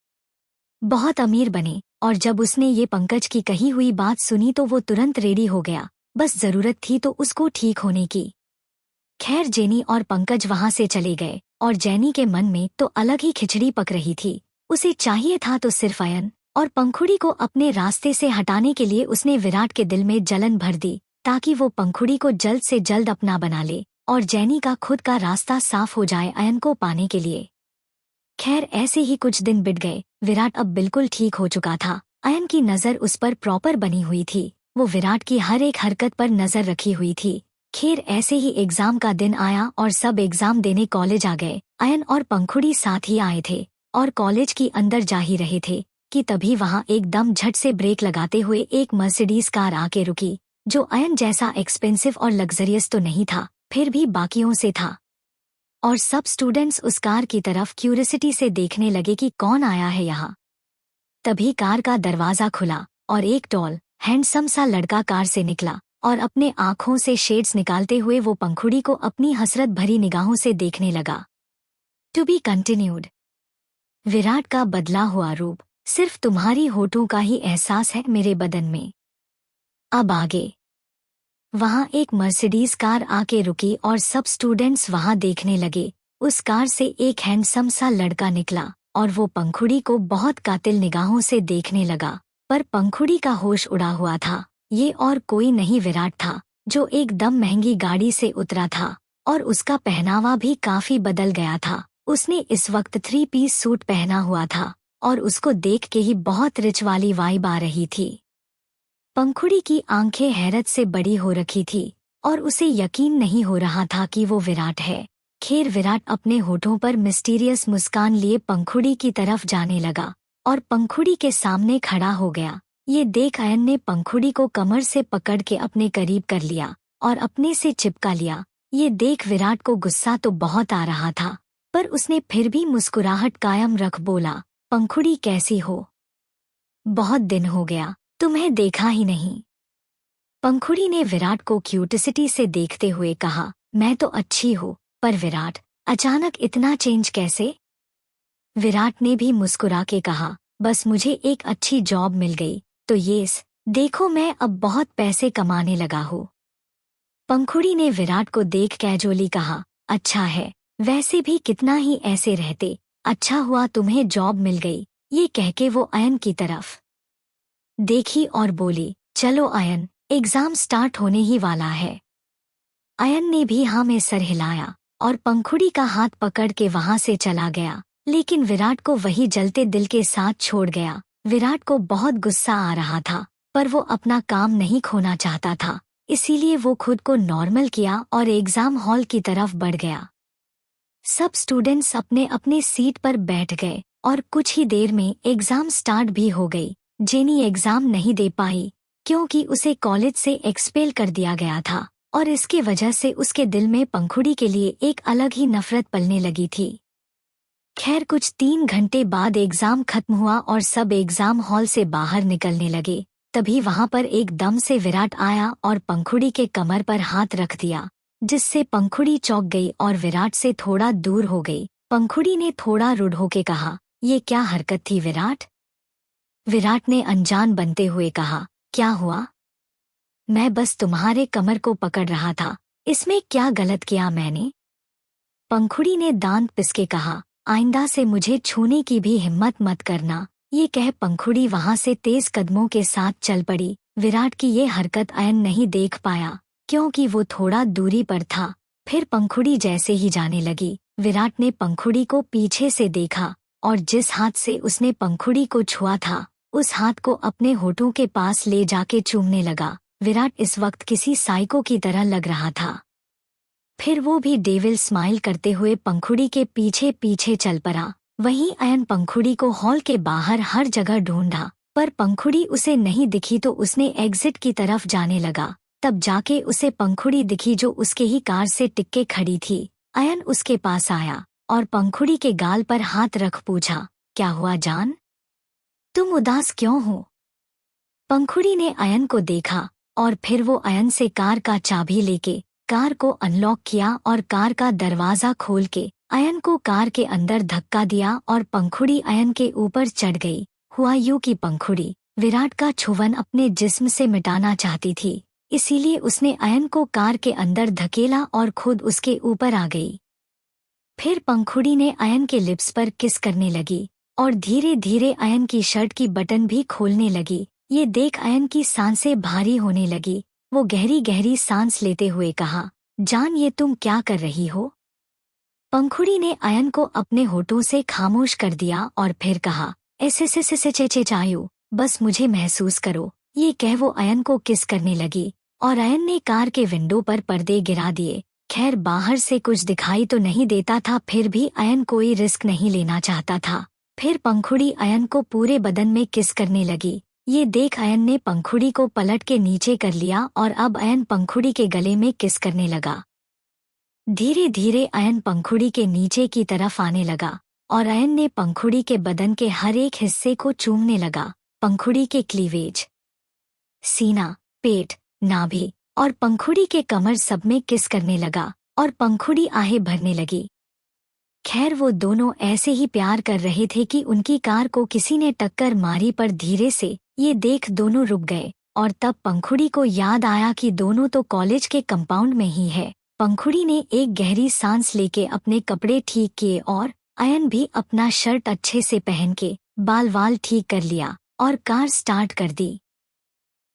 बहुत अमीर बने, और जब उसने ये पंकज की कही हुई बात सुनी तो वो तुरंत रेडी हो गया। बस जरूरत थी तो उसको ठीक होने की। खैर जैनी और पंकज वहां से चले गए और जैनी के मन में तो अलग ही खिचड़ी पक रही थी। उसे चाहिए था तो सिर्फ अयन और पंखुड़ी को अपने रास्ते से हटाने के लिए उसने विराट के दिल में जलन भर दी, ताकि वो पंखुड़ी को जल्द से जल्द अपना बना ले और जैनी का खुद का रास्ता साफ हो जाए अयन को पाने के लिए। खैर ऐसे ही कुछ दिन बीत गए। विराट अब बिल्कुल ठीक हो चुका था। अयन की नज़र उस पर प्रॉपर बनी हुई थी। वो विराट की हर एक हरकत पर नज़र रखी हुई थी। खैर ऐसे ही एग्जाम का दिन आया और सब एग्जाम देने कॉलेज आ गए। अयन और पंखुड़ी साथ ही आए थे और कॉलेज की अंदर जा ही रहे थे कि तभी वहां एकदम झट से ब्रेक लगाते हुए एक मर्सिडीज कार आके रुकी, जो अयन जैसा एक्सपेंसिव और लग्जरियस तो नहीं था, फिर भी बाकियों से था। और सब स्टूडेंट्स उस कार की तरफ क्यूरियोसिटी से देखने लगे कि कौन आया है यहाँ। तभी कार का दरवाजा खुला और एक टॉल हैंडसम सा लड़का कार से निकला और अपने आँखों से शेड्स निकालते हुए वो पंखुड़ी को अपनी हसरत भरी निगाहों से देखने लगा। To be continued. विराट का बदला हुआ रूप, सिर्फ तुम्हारी होठों का ही एहसास है मेरे बदन में। अब आगे। वहां एक मर्सिडीज कार आके रुकी और सब स्टूडेंट्स वहां देखने लगे। उस कार से एक हैंडसम सा लड़का निकला और वो पंखुड़ी को बहुत कातिल निगाहों से देखने लगा। पर पंखुड़ी का होश उड़ा हुआ था। ये और कोई नहीं विराट था, जो एकदम महंगी गाड़ी से उतरा था और उसका पहनावा भी काफी बदल गया था। उसने इस वक्त 3 पीस सूट पहना हुआ था और उसको देख के ही बहुत रिच वाली वाइब आ रही थी। पंखुड़ी की आंखें हैरत से बड़ी हो रखी थी और उसे यकीन नहीं हो रहा था कि वो विराट है। खैर विराट अपने होठों पर मिस्टीरियस मुस्कान लिए पंखुड़ी की तरफ जाने लगा और पंखुड़ी के सामने खड़ा हो गया। ये देख अयन ने पंखुड़ी को कमर से पकड़ के अपने करीब कर लिया और अपने से चिपका लिया। ये देख विराट को गुस्सा तो बहुत आ रहा था, पर उसने फिर भी मुस्कुराहट कायम रख बोला, पंखुड़ी कैसी हो? बहुत दिन हो गया, तुम्हें देखा ही नहीं। पंखुड़ी ने विराट को क्यूटसिटी से देखते हुए कहा, मैं तो अच्छी हूँ, पर विराट, अचानक इतना चेंज कैसे? विराट ने भी मुस्कुरा के कहा, बस मुझे एक अच्छी जॉब मिल गई, तो देखो मैं अब बहुत पैसे कमाने लगा हूँ। पंखुड़ी ने विराट को देख कैजुअली कहा, अच्छा है, वैसे भी कितना ही ऐसे रहते, अच्छा हुआ तुम्हें जॉब मिल गई। ये कह के वो अयन की तरफ देखी और बोली, चलो अयन, एग्जाम स्टार्ट होने ही वाला है। अयन ने भी हाँ में सर हिलाया और पंखुड़ी का हाथ पकड़ के वहां से चला गया, लेकिन विराट को वही जलते दिल के साथ छोड़ गया। विराट को बहुत गुस्सा आ रहा था, पर वो अपना काम नहीं खोना चाहता था, इसीलिए वो खुद को नॉर्मल किया और एग्जाम हॉल की तरफ बढ़ गया। सब स्टूडेंट्स अपने अपने सीट पर बैठ गए और कुछ ही देर में एग्जाम स्टार्ट भी हो गई। जेनी एग्जाम नहीं दे पाई क्योंकि उसे कॉलेज से एक्सपेल कर दिया गया था और इसकी वजह से उसके दिल में पंखुड़ी के लिए एक अलग ही नफरत पलने लगी थी। खैर कुछ 3 घंटे बाद एग्जाम खत्म हुआ और सब एग्जाम हॉल से बाहर निकलने लगे। तभी वहां पर एकदम से विराट आया और पंखुड़ी के कमर पर हाथ रख दिया, जिससे पंखुड़ी चौंक गई और विराट से थोड़ा दूर हो गई। पंखुड़ी ने थोड़ा रुड होके कहा, ये क्या हरकत थी विराट? विराट ने अनजान बनते हुए कहा, क्या हुआ? मैं बस तुम्हारे कमर को पकड़ रहा था, इसमें क्या गलत किया मैंने? पंखुड़ी ने दांत पिसके कहा, आइंदा से मुझे छूने की भी हिम्मत मत करना। ये कह पंखुड़ी वहां से तेज कदमों के साथ चल पड़ी। विराट की ये हरकत अयन नहीं देख पाया क्योंकि वो थोड़ा दूरी पर था। फिर पंखुड़ी जैसे ही जाने लगी, विराट ने पंखुड़ी को पीछे से देखा और जिस हाथ से उसने पंखुड़ी को छुआ था, उस हाथ को अपने होठों के पास ले जाके चूमने लगा। विराट इस वक्त किसी साइको की तरह लग रहा था। फिर वो भी डेविल स्माइल करते हुए पंखुड़ी के पीछे पीछे चल पड़ा। वहीं अयन पंखुड़ी को हॉल के बाहर हर जगह ढूंढा, पर पंखुड़ी उसे नहीं दिखी तो उसने एग्जिट की तरफ जाने लगा। तब जाके उसे पंखुड़ी दिखी जो उसके ही कार से टिक खड़ी थी। अयन उसके पास आया और पंखुड़ी के गाल पर हाथ रख पूछा, क्या हुआ जान? तुम उदास क्यों हो? पंखुड़ी ने अयन को देखा और फिर वो अयन से कार का चाबी लेके कार को अनलॉक किया और कार का दरवाजा खोल के अयन को कार के अंदर धक्का दिया और पंखुड़ी अयन के ऊपर चढ़ गई। हुआ यूं कि पंखुड़ी विराट का छुवन अपने जिस्म से मिटाना चाहती थी, इसीलिए उसने अयन को कार के अंदर धकेला और खुद उसके ऊपर आ गई। फिर पंखुड़ी ने अयन के लिप्स पर किस करने लगी और धीरे धीरे अयन की शर्ट की बटन भी खोलने लगी। ये देख अयन की सांसें भारी होने लगी। वो गहरी गहरी सांस लेते हुए कहा, जान ये तुम क्या कर रही हो? पंखुड़ी ने अयन को अपने होठों से खामोश कर दिया और फिर कहा, ऐसे चायू, बस मुझे महसूस करो। ये कह वो अयन को किस करने लगी और अयन ने कार के विंडो पर पर्दे गिरा दिए। खैर बाहर से कुछ दिखाई तो नहीं देता था, फिर भी अयन कोई रिस्क नहीं लेना चाहता था। फिर पंखुड़ी अयन को पूरे बदन में किस करने लगी। ये देख अयन ने पंखुड़ी को पलट के नीचे कर लिया और अब अयन पंखुड़ी के गले में किस करने लगा। धीरे धीरे अयन पंखुड़ी के नीचे की तरफ आने लगा और अयन ने पंखुड़ी के बदन के हर एक हिस्से को चूमने लगा। पंखुड़ी के क्लीवेज, सीना, पेट, नाभि और पंखुड़ी के कमर सब में किस करने लगा और पंखुड़ी आहें भरने लगी। खैर वो दोनों ऐसे ही प्यार कर रहे थे कि उनकी कार को किसी ने टक्कर मारी, पर धीरे से ये देख दोनों रुक गए और तब पंखुड़ी को याद आया कि दोनों तो कॉलेज के कंपाउंड में ही है। पंखुड़ी ने एक गहरी सांस लेके अपने कपड़े ठीक किए और अयन भी अपना शर्ट अच्छे से पहन के बाल वाल ठीक कर लिया और कार स्टार्ट कर दी।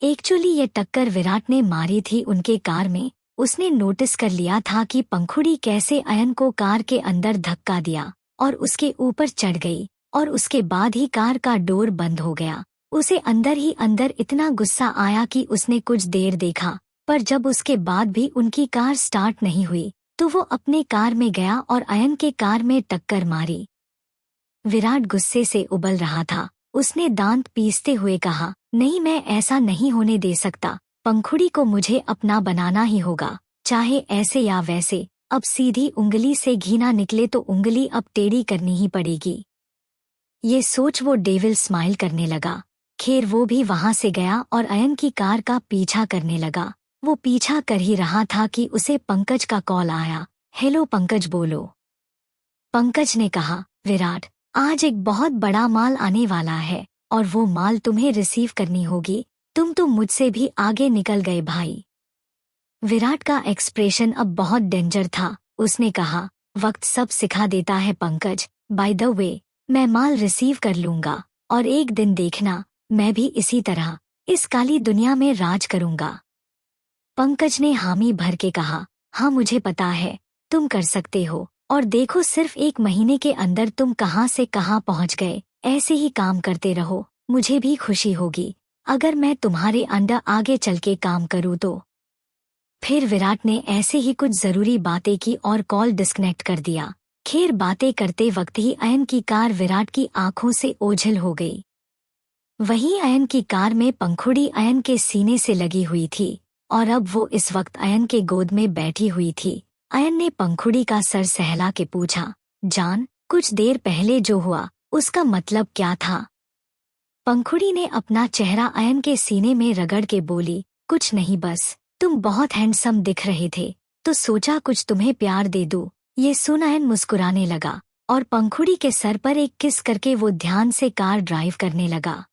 एक्चुअली ये टक्कर विराट ने मारी थी उनके कार में। उसने नोटिस कर लिया था कि पंखुड़ी कैसे अयन को कार के अंदर धक्का दिया और उसके ऊपर चढ़ गई और उसके बाद ही कार का डोर बंद हो गया। उसे अंदर ही अंदर इतना गुस्सा आया कि उसने कुछ देर देखा, पर जब उसके बाद भी उनकी कार स्टार्ट नहीं हुई तो वो अपने कार में गया और अयन के कार में टक्कर मारी। विराट गुस्से से उबल रहा था उसने दांत पीसते हुए कहा, नहीं, मैं ऐसा नहीं होने दे सकता। पंखुड़ी को मुझे अपना बनाना ही होगा, चाहे ऐसे या वैसे। अब सीधी उंगली से घी ना निकले तो उंगली अब टेढ़ी करनी ही पड़ेगी। ये सोच वो डेविल स्माइल करने लगा। खैर वो भी वहां से गया और अयन की कार का पीछा करने लगा। वो पीछा कर ही रहा था कि उसे पंकज का कॉल आया। हेलो पंकज, बोलो। पंकज ने कहा, विराट, आज एक बहुत बड़ा माल आने वाला है और वो माल तुम्हें रिसीव करनी होगी। तुम तो मुझसे भी आगे निकल गए भाई। विराट का एक्सप्रेशन अब बहुत डेंजर था। उसने कहा, वक्त सब सिखा देता है पंकज। बाय द वे, मैं माल रिसीव कर लूंगा और एक दिन देखना, मैं भी इसी तरह इस काली दुनिया में राज करूंगा। पंकज ने हामी भर के कहा, हाँ मुझे पता है, तुम कर सकते हो। और देखो, सिर्फ 1 महीने के अंदर तुम कहाँ से कहाँ पहुँच गए। ऐसे ही काम करते रहो, मुझे भी खुशी होगी अगर मैं तुम्हारे अंडर आगे चल के काम करूँ तो। फिर विराट ने ऐसे ही कुछ जरूरी बातें की और कॉल डिस्कनेक्ट कर दिया। खैर बातें करते वक्त ही अयन की कार विराट की आंखों से ओझल हो गई। वहीं अयन की कार में पंखुड़ी अयन के सीने से लगी हुई थी और अब वो इस वक्त अयन के गोद में बैठी हुई थी। अयन ने पंखुड़ी का सर सहला के पूछा, जान, कुछ देर पहले जो हुआ उसका मतलब क्या था? पंखुड़ी ने अपना चेहरा अयन के सीने में रगड़ के बोली, कुछ नहीं, बस तुम बहुत हैंडसम दिख रहे थे तो सोचा कुछ तुम्हें प्यार दे दूं। ये सुन अयन मुस्कुराने लगा और पंखुड़ी के सर पर एक किस करके वो ध्यान से कार ड्राइव करने लगा।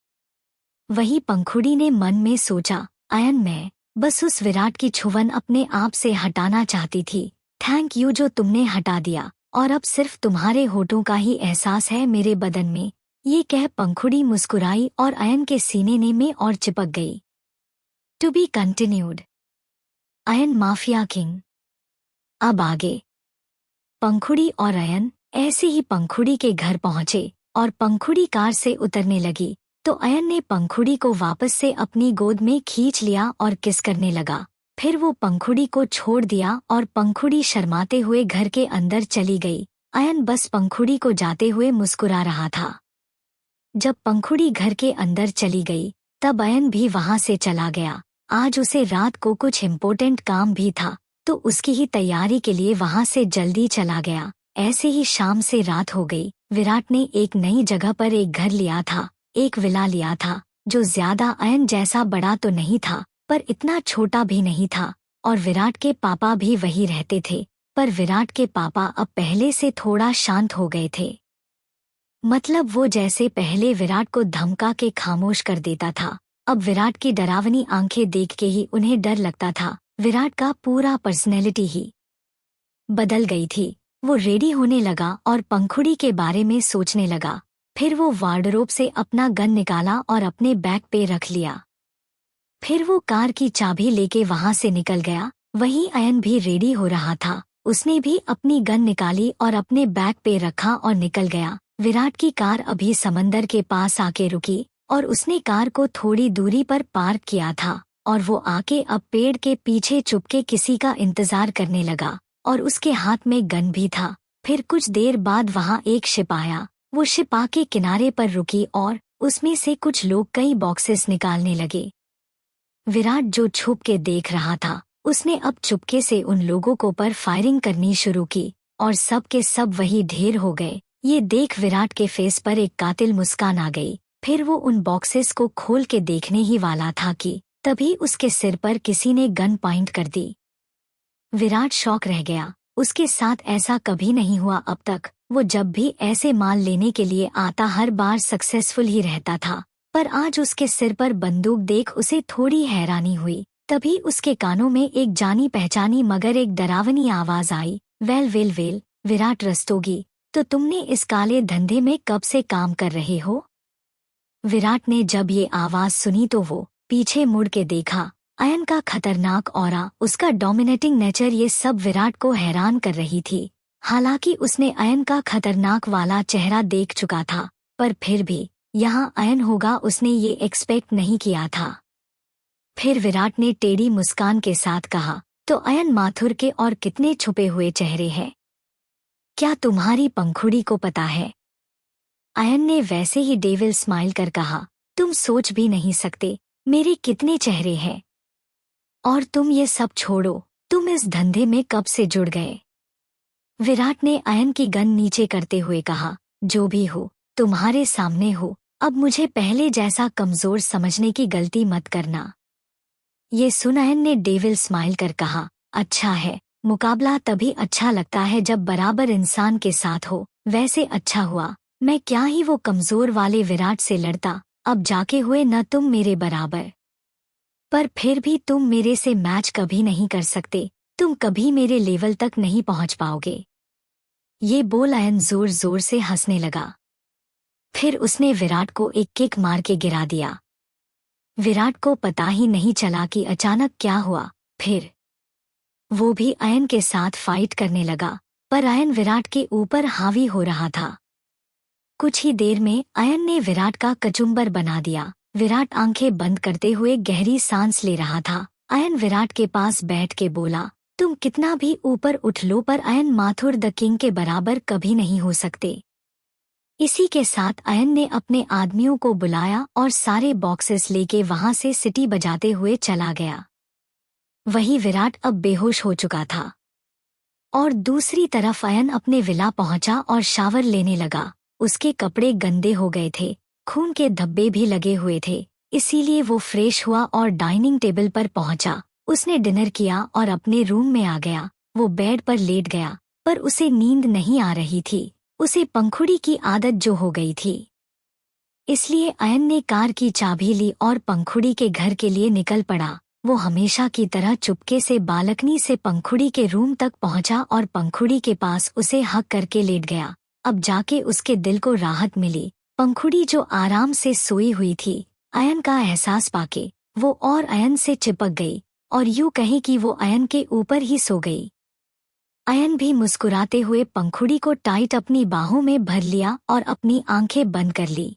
वही पंखुड़ी ने मन में सोचा, अयन, मैं बस उस विराट की छुवन अपने आप से हटाना चाहती थी। थैंक यू जो तुमने हटा दिया और अब सिर्फ तुम्हारे होठों का ही एहसास है मेरे बदन में। ये कह पंखुड़ी मुस्कुराई और अयन के सीने में और चिपक गई। To be continued. Ayan mafia king. अब आगे। पंखुड़ी और अयन ऐसे ही पंखुड़ी के घर पहुंचे और पंखुड़ी कार से उतरने लगी तो अयन ने पंखुड़ी को वापस से अपनी गोद में खींच लिया और किस करने लगा। फिर वो पंखुड़ी को छोड़ दिया और पंखुड़ी शर्माते हुए घर के अंदर चली गई। अयन बस पंखुड़ी को जाते हुए मुस्कुरा रहा था। जब पंखुड़ी घर के अंदर चली गई तब अयन भी वहां से चला गया। आज उसे रात को कुछ इम्पोर्टेंट काम भी था तो उसकी ही तैयारी के लिए वहां से जल्दी चला गया। ऐसे ही शाम से रात हो गई। विराट ने एक नई जगह पर एक घर लिया था, एक विला लिया था जो ज्यादा अयन जैसा बड़ा तो नहीं था पर इतना छोटा भी नहीं था। और विराट के पापा भी वही रहते थे, पर विराट के पापा अब पहले से थोड़ा शांत हो गए थे। मतलब वो जैसे पहले विराट को धमका के खामोश कर देता था, अब विराट की डरावनी आंखें देख के ही उन्हें डर लगता था। विराट का पूरा पर्सनैलिटी ही बदल गई थी। वो रेडी होने लगा और पंखुड़ी के बारे में सोचने लगा। फिर वो वार्डरोब से अपना गन निकाला और अपने बैग पे रख लिया। फिर वो कार की चाबी लेके वहां से निकल गया। वहीं अयन भी रेडी हो रहा था, उसने भी अपनी गन निकाली और अपने बैग पे रखा और निकल गया। विराट की कार अभी समंदर के पास आके रुकी और उसने कार को थोड़ी दूरी पर पार्क किया था और वो आके अब पेड़ के पीछे चुपके किसी का इंतजार करने लगा और उसके हाथ में गन भी था। फिर कुछ देर बाद वहां एक शिप आया। वो शिप आके किनारे पर रुकी और उसमें से कुछ लोग कई बॉक्सेस निकालने लगे। विराट जो छुप के देख रहा था, उसने अब चुपके से उन लोगों को पर फायरिंग करनी शुरू की और सब के सब वही ढेर हो गए। ये देख विराट के फेस पर एक कातिल मुस्कान आ गई। फिर वो उन बॉक्सेस को खोल के देखने ही वाला था कि तभी उसके सिर पर किसी ने गन पॉइंट कर दी। विराट शॉक रह गया, उसके साथ ऐसा कभी नहीं हुआ अब तक। वो जब भी ऐसे माल लेने के लिए आता हर बार सक्सेसफुल ही रहता था, पर आज उसके सिर पर बंदूक देख उसे थोड़ी हैरानी हुई। तभी उसके कानों में एक जानी पहचानी मगर एक डरावनी आवाज आई, well well well, Virat Rastogi, तो तुमने इस काले धंधे में कब से काम कर रहे हो? विराट ने जब ये आवाज सुनी तो वो पीछे मुड़ के देखा। अयन का खतरनाक ऑरा, उसका डोमिनेटिंग नेचर, ये सब विराट को हैरान कर रही थी। हालांकि उसने अयन का खतरनाक वाला चेहरा देख चुका था, पर फिर भी यहाँ अयन होगा उसने ये एक्सपेक्ट नहीं किया था। फिर विराट ने टेढ़ी मुस्कान के साथ कहा, तो अयन माथुर के और कितने छुपे हुए चेहरे हैं, क्या तुम्हारी पंखुड़ी को पता है? अयन ने वैसे ही डेविल स्माइल कर कहा, तुम सोच भी नहीं सकते मेरे कितने चेहरे हैं। और तुम ये सब छोड़ो, तुम इस धंधे में कब से जुड़ गए? विराट ने अयन की गन नीचे करते हुए कहा, जो भी हो तुम्हारे सामने हो, अब मुझे पहले जैसा कमजोर समझने की गलती मत करना। ये सुन अयन ने डेविल स्माइल कर कहा, अच्छा है, मुकाबला तभी अच्छा लगता है जब बराबर इंसान के साथ हो। वैसे अच्छा हुआ मैं क्या ही वो कमजोर वाले विराट से लड़ता, अब जाके हुए न तुम मेरे बराबर। पर फिर भी तुम मेरे से मैच कभी नहीं कर सकते, तुम कभी मेरे लेवल तक नहीं पहुंच पाओगे। ये बोल अयन जोर जोर से हंसने लगा। फिर उसने विराट को एक किक मार के गिरा दिया। विराट को पता ही नहीं चला कि अचानक क्या हुआ। फिर वो भी अयन के साथ फाइट करने लगा, पर अयन विराट के ऊपर हावी हो रहा था। कुछ ही देर में अयन ने विराट का कचुम्बर बना दिया। विराट आंखें बंद करते हुए गहरी सांस ले रहा था। अयन विराट के पास बैठ के बोला, तुम कितना भी ऊपर उठ लो पर अयन माथुर द किंग के बराबर कभी नहीं हो सकते। इसी के साथ अयन ने अपने आदमियों को बुलाया और सारे बॉक्सेस लेके वहां से सिटी बजाते हुए चला गया। वही विराट अब बेहोश हो चुका था और दूसरी तरफ अयन अपने विला पहुंचा और शावर लेने लगा। उसके कपड़े गंदे हो गए थे, खून के धब्बे भी लगे हुए थे, इसीलिए वो फ्रेश हुआ और डाइनिंग टेबल पर पहुंचा। उसने डिनर किया और अपने रूम में आ गया। वो बेड पर लेट गया, पर उसे नींद नहीं आ रही थी। उसे पंखुड़ी की आदत जो हो गई थी, इसलिए अयन ने कार की चाबी ली और पंखुड़ी के घर के लिए निकल पड़ा। वो हमेशा की तरह चुपके से बालकनी से पंखुड़ी के रूम तक पहुंचा और पंखुड़ी के पास उसे हक करके लेट गया। अब जाके उसके दिल को राहत मिली। पंखुड़ी जो आराम से सोई हुई थी, अयन का एहसास पाके वो और अयन से चिपक गई और यूं कहे कि वो अयन के ऊपर ही सो गई। अयन भी मुस्कुराते हुए पंखुड़ी को टाइट अपनी बाहों में भर लिया और अपनी आंखें बंद कर ली।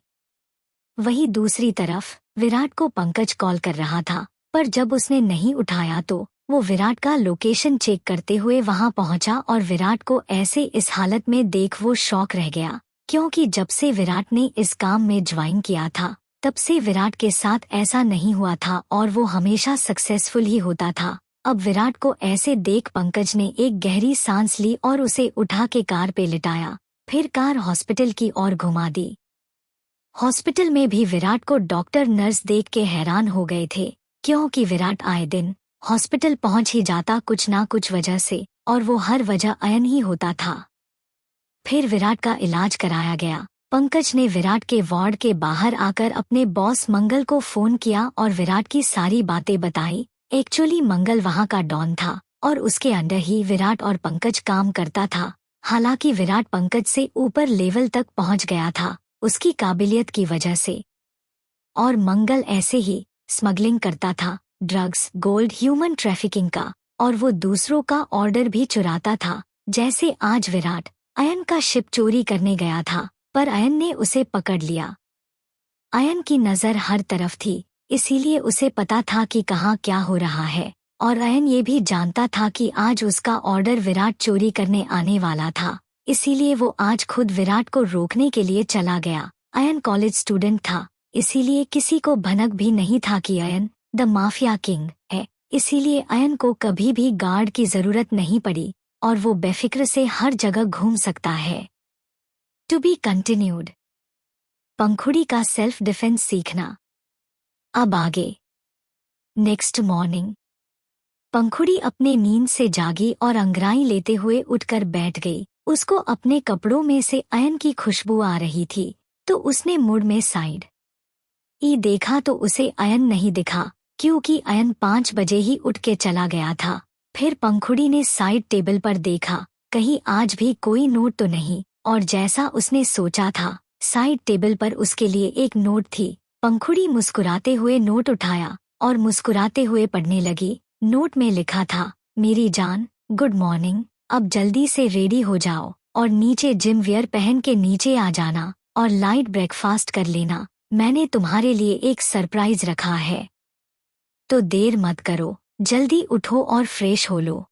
वहीं दूसरी तरफ विराट को पंकज कॉल कर रहा था, पर जब उसने नहीं उठाया तो वो विराट का लोकेशन चेक करते हुए वहां पहुंचा और विराट को ऐसे इस हालत में देख वो शॉक रह गया, क्योंकि जब से विराट ने इस काम में ज्वाइन किया था तब से विराट के साथ ऐसा नहीं हुआ था और वो हमेशा सक्सेसफुल ही होता था। अब विराट को ऐसे देख पंकज ने एक गहरी सांस ली और उसे उठा के कार पे लिटाया। फिर कार हॉस्पिटल की ओर घुमा दी। हॉस्पिटल में भी विराट को डॉक्टर नर्स देख के हैरान हो गए थे, क्योंकि विराट आए दिन हॉस्पिटल पहुंच ही जाता कुछ ना कुछ वजह से, और वो हर वजह अयन ही होता था। फिर विराट का इलाज कराया गया। पंकज ने विराट के वार्ड के बाहर आकर अपने बॉस मंगल को फोन किया और विराट की सारी बातें बताई। एक्चुअली मंगल वहां का डॉन था और उसके अंडर ही विराट और पंकज काम करता था। हालांकि विराट पंकज से ऊपर लेवल तक पहुंच गया था उसकी काबिलियत की वजह से, और मंगल ऐसे ही स्मगलिंग करता था, ड्रग्स, गोल्ड, ह्यूमन ट्रैफिकिंग का, और वो दूसरों का ऑर्डर भी चुराता था। जैसे आज विराट अयन का शिप चोरी करने गया था, पर अयन ने उसे पकड़ लिया। अयन की नज़र हर तरफ थी, इसीलिए उसे पता था कि कहाँ क्या हो रहा है, और अयन ये भी जानता था कि आज उसका ऑर्डर विराट चोरी करने आने वाला था, इसीलिए वो आज खुद विराट को रोकने के लिए चला गया। अयन कॉलेज स्टूडेंट था, इसीलिए किसी को भनक भी नहीं था कि अयन द माफिया किंग है, इसीलिए अयन को कभी भी गार्ड की जरूरत नहीं पड़ी और वो बेफिक्र से हर जगह घूम सकता है। To be continued. पंखुड़ी का सेल्फ डिफेंस सीखना। अब आगे। नेक्स्ट मॉर्निंग पंखुड़ी अपने नींद से जागी और अंगड़ाई लेते हुए उठकर बैठ गई। उसको अपने कपड़ों में से अयन की खुशबू आ रही थी, तो उसने मुड़ में साइड ई देखा तो उसे अयन नहीं दिखा, क्योंकि अयन 5 बजे ही उठ के चला गया था। फिर पंखुड़ी ने साइड टेबल पर देखा, कहीं आज भी कोई नोट तो नहीं, और जैसा उसने सोचा था साइड टेबल पर उसके लिए एक नोट थी। पंखुड़ी मुस्कुराते हुए नोट उठाया और मुस्कुराते हुए पढ़ने लगी। नोट में लिखा था, मेरी जान, गुड मॉर्निंग, अब जल्दी से रेडी हो जाओ और नीचे जिम वियर पहन के नीचे आ जाना और लाइट ब्रेकफास्ट कर लेना, मैंने तुम्हारे लिए एक सरप्राइज रखा है। तो देर मत करो, जल्दी उठो और फ्रेश हो लो।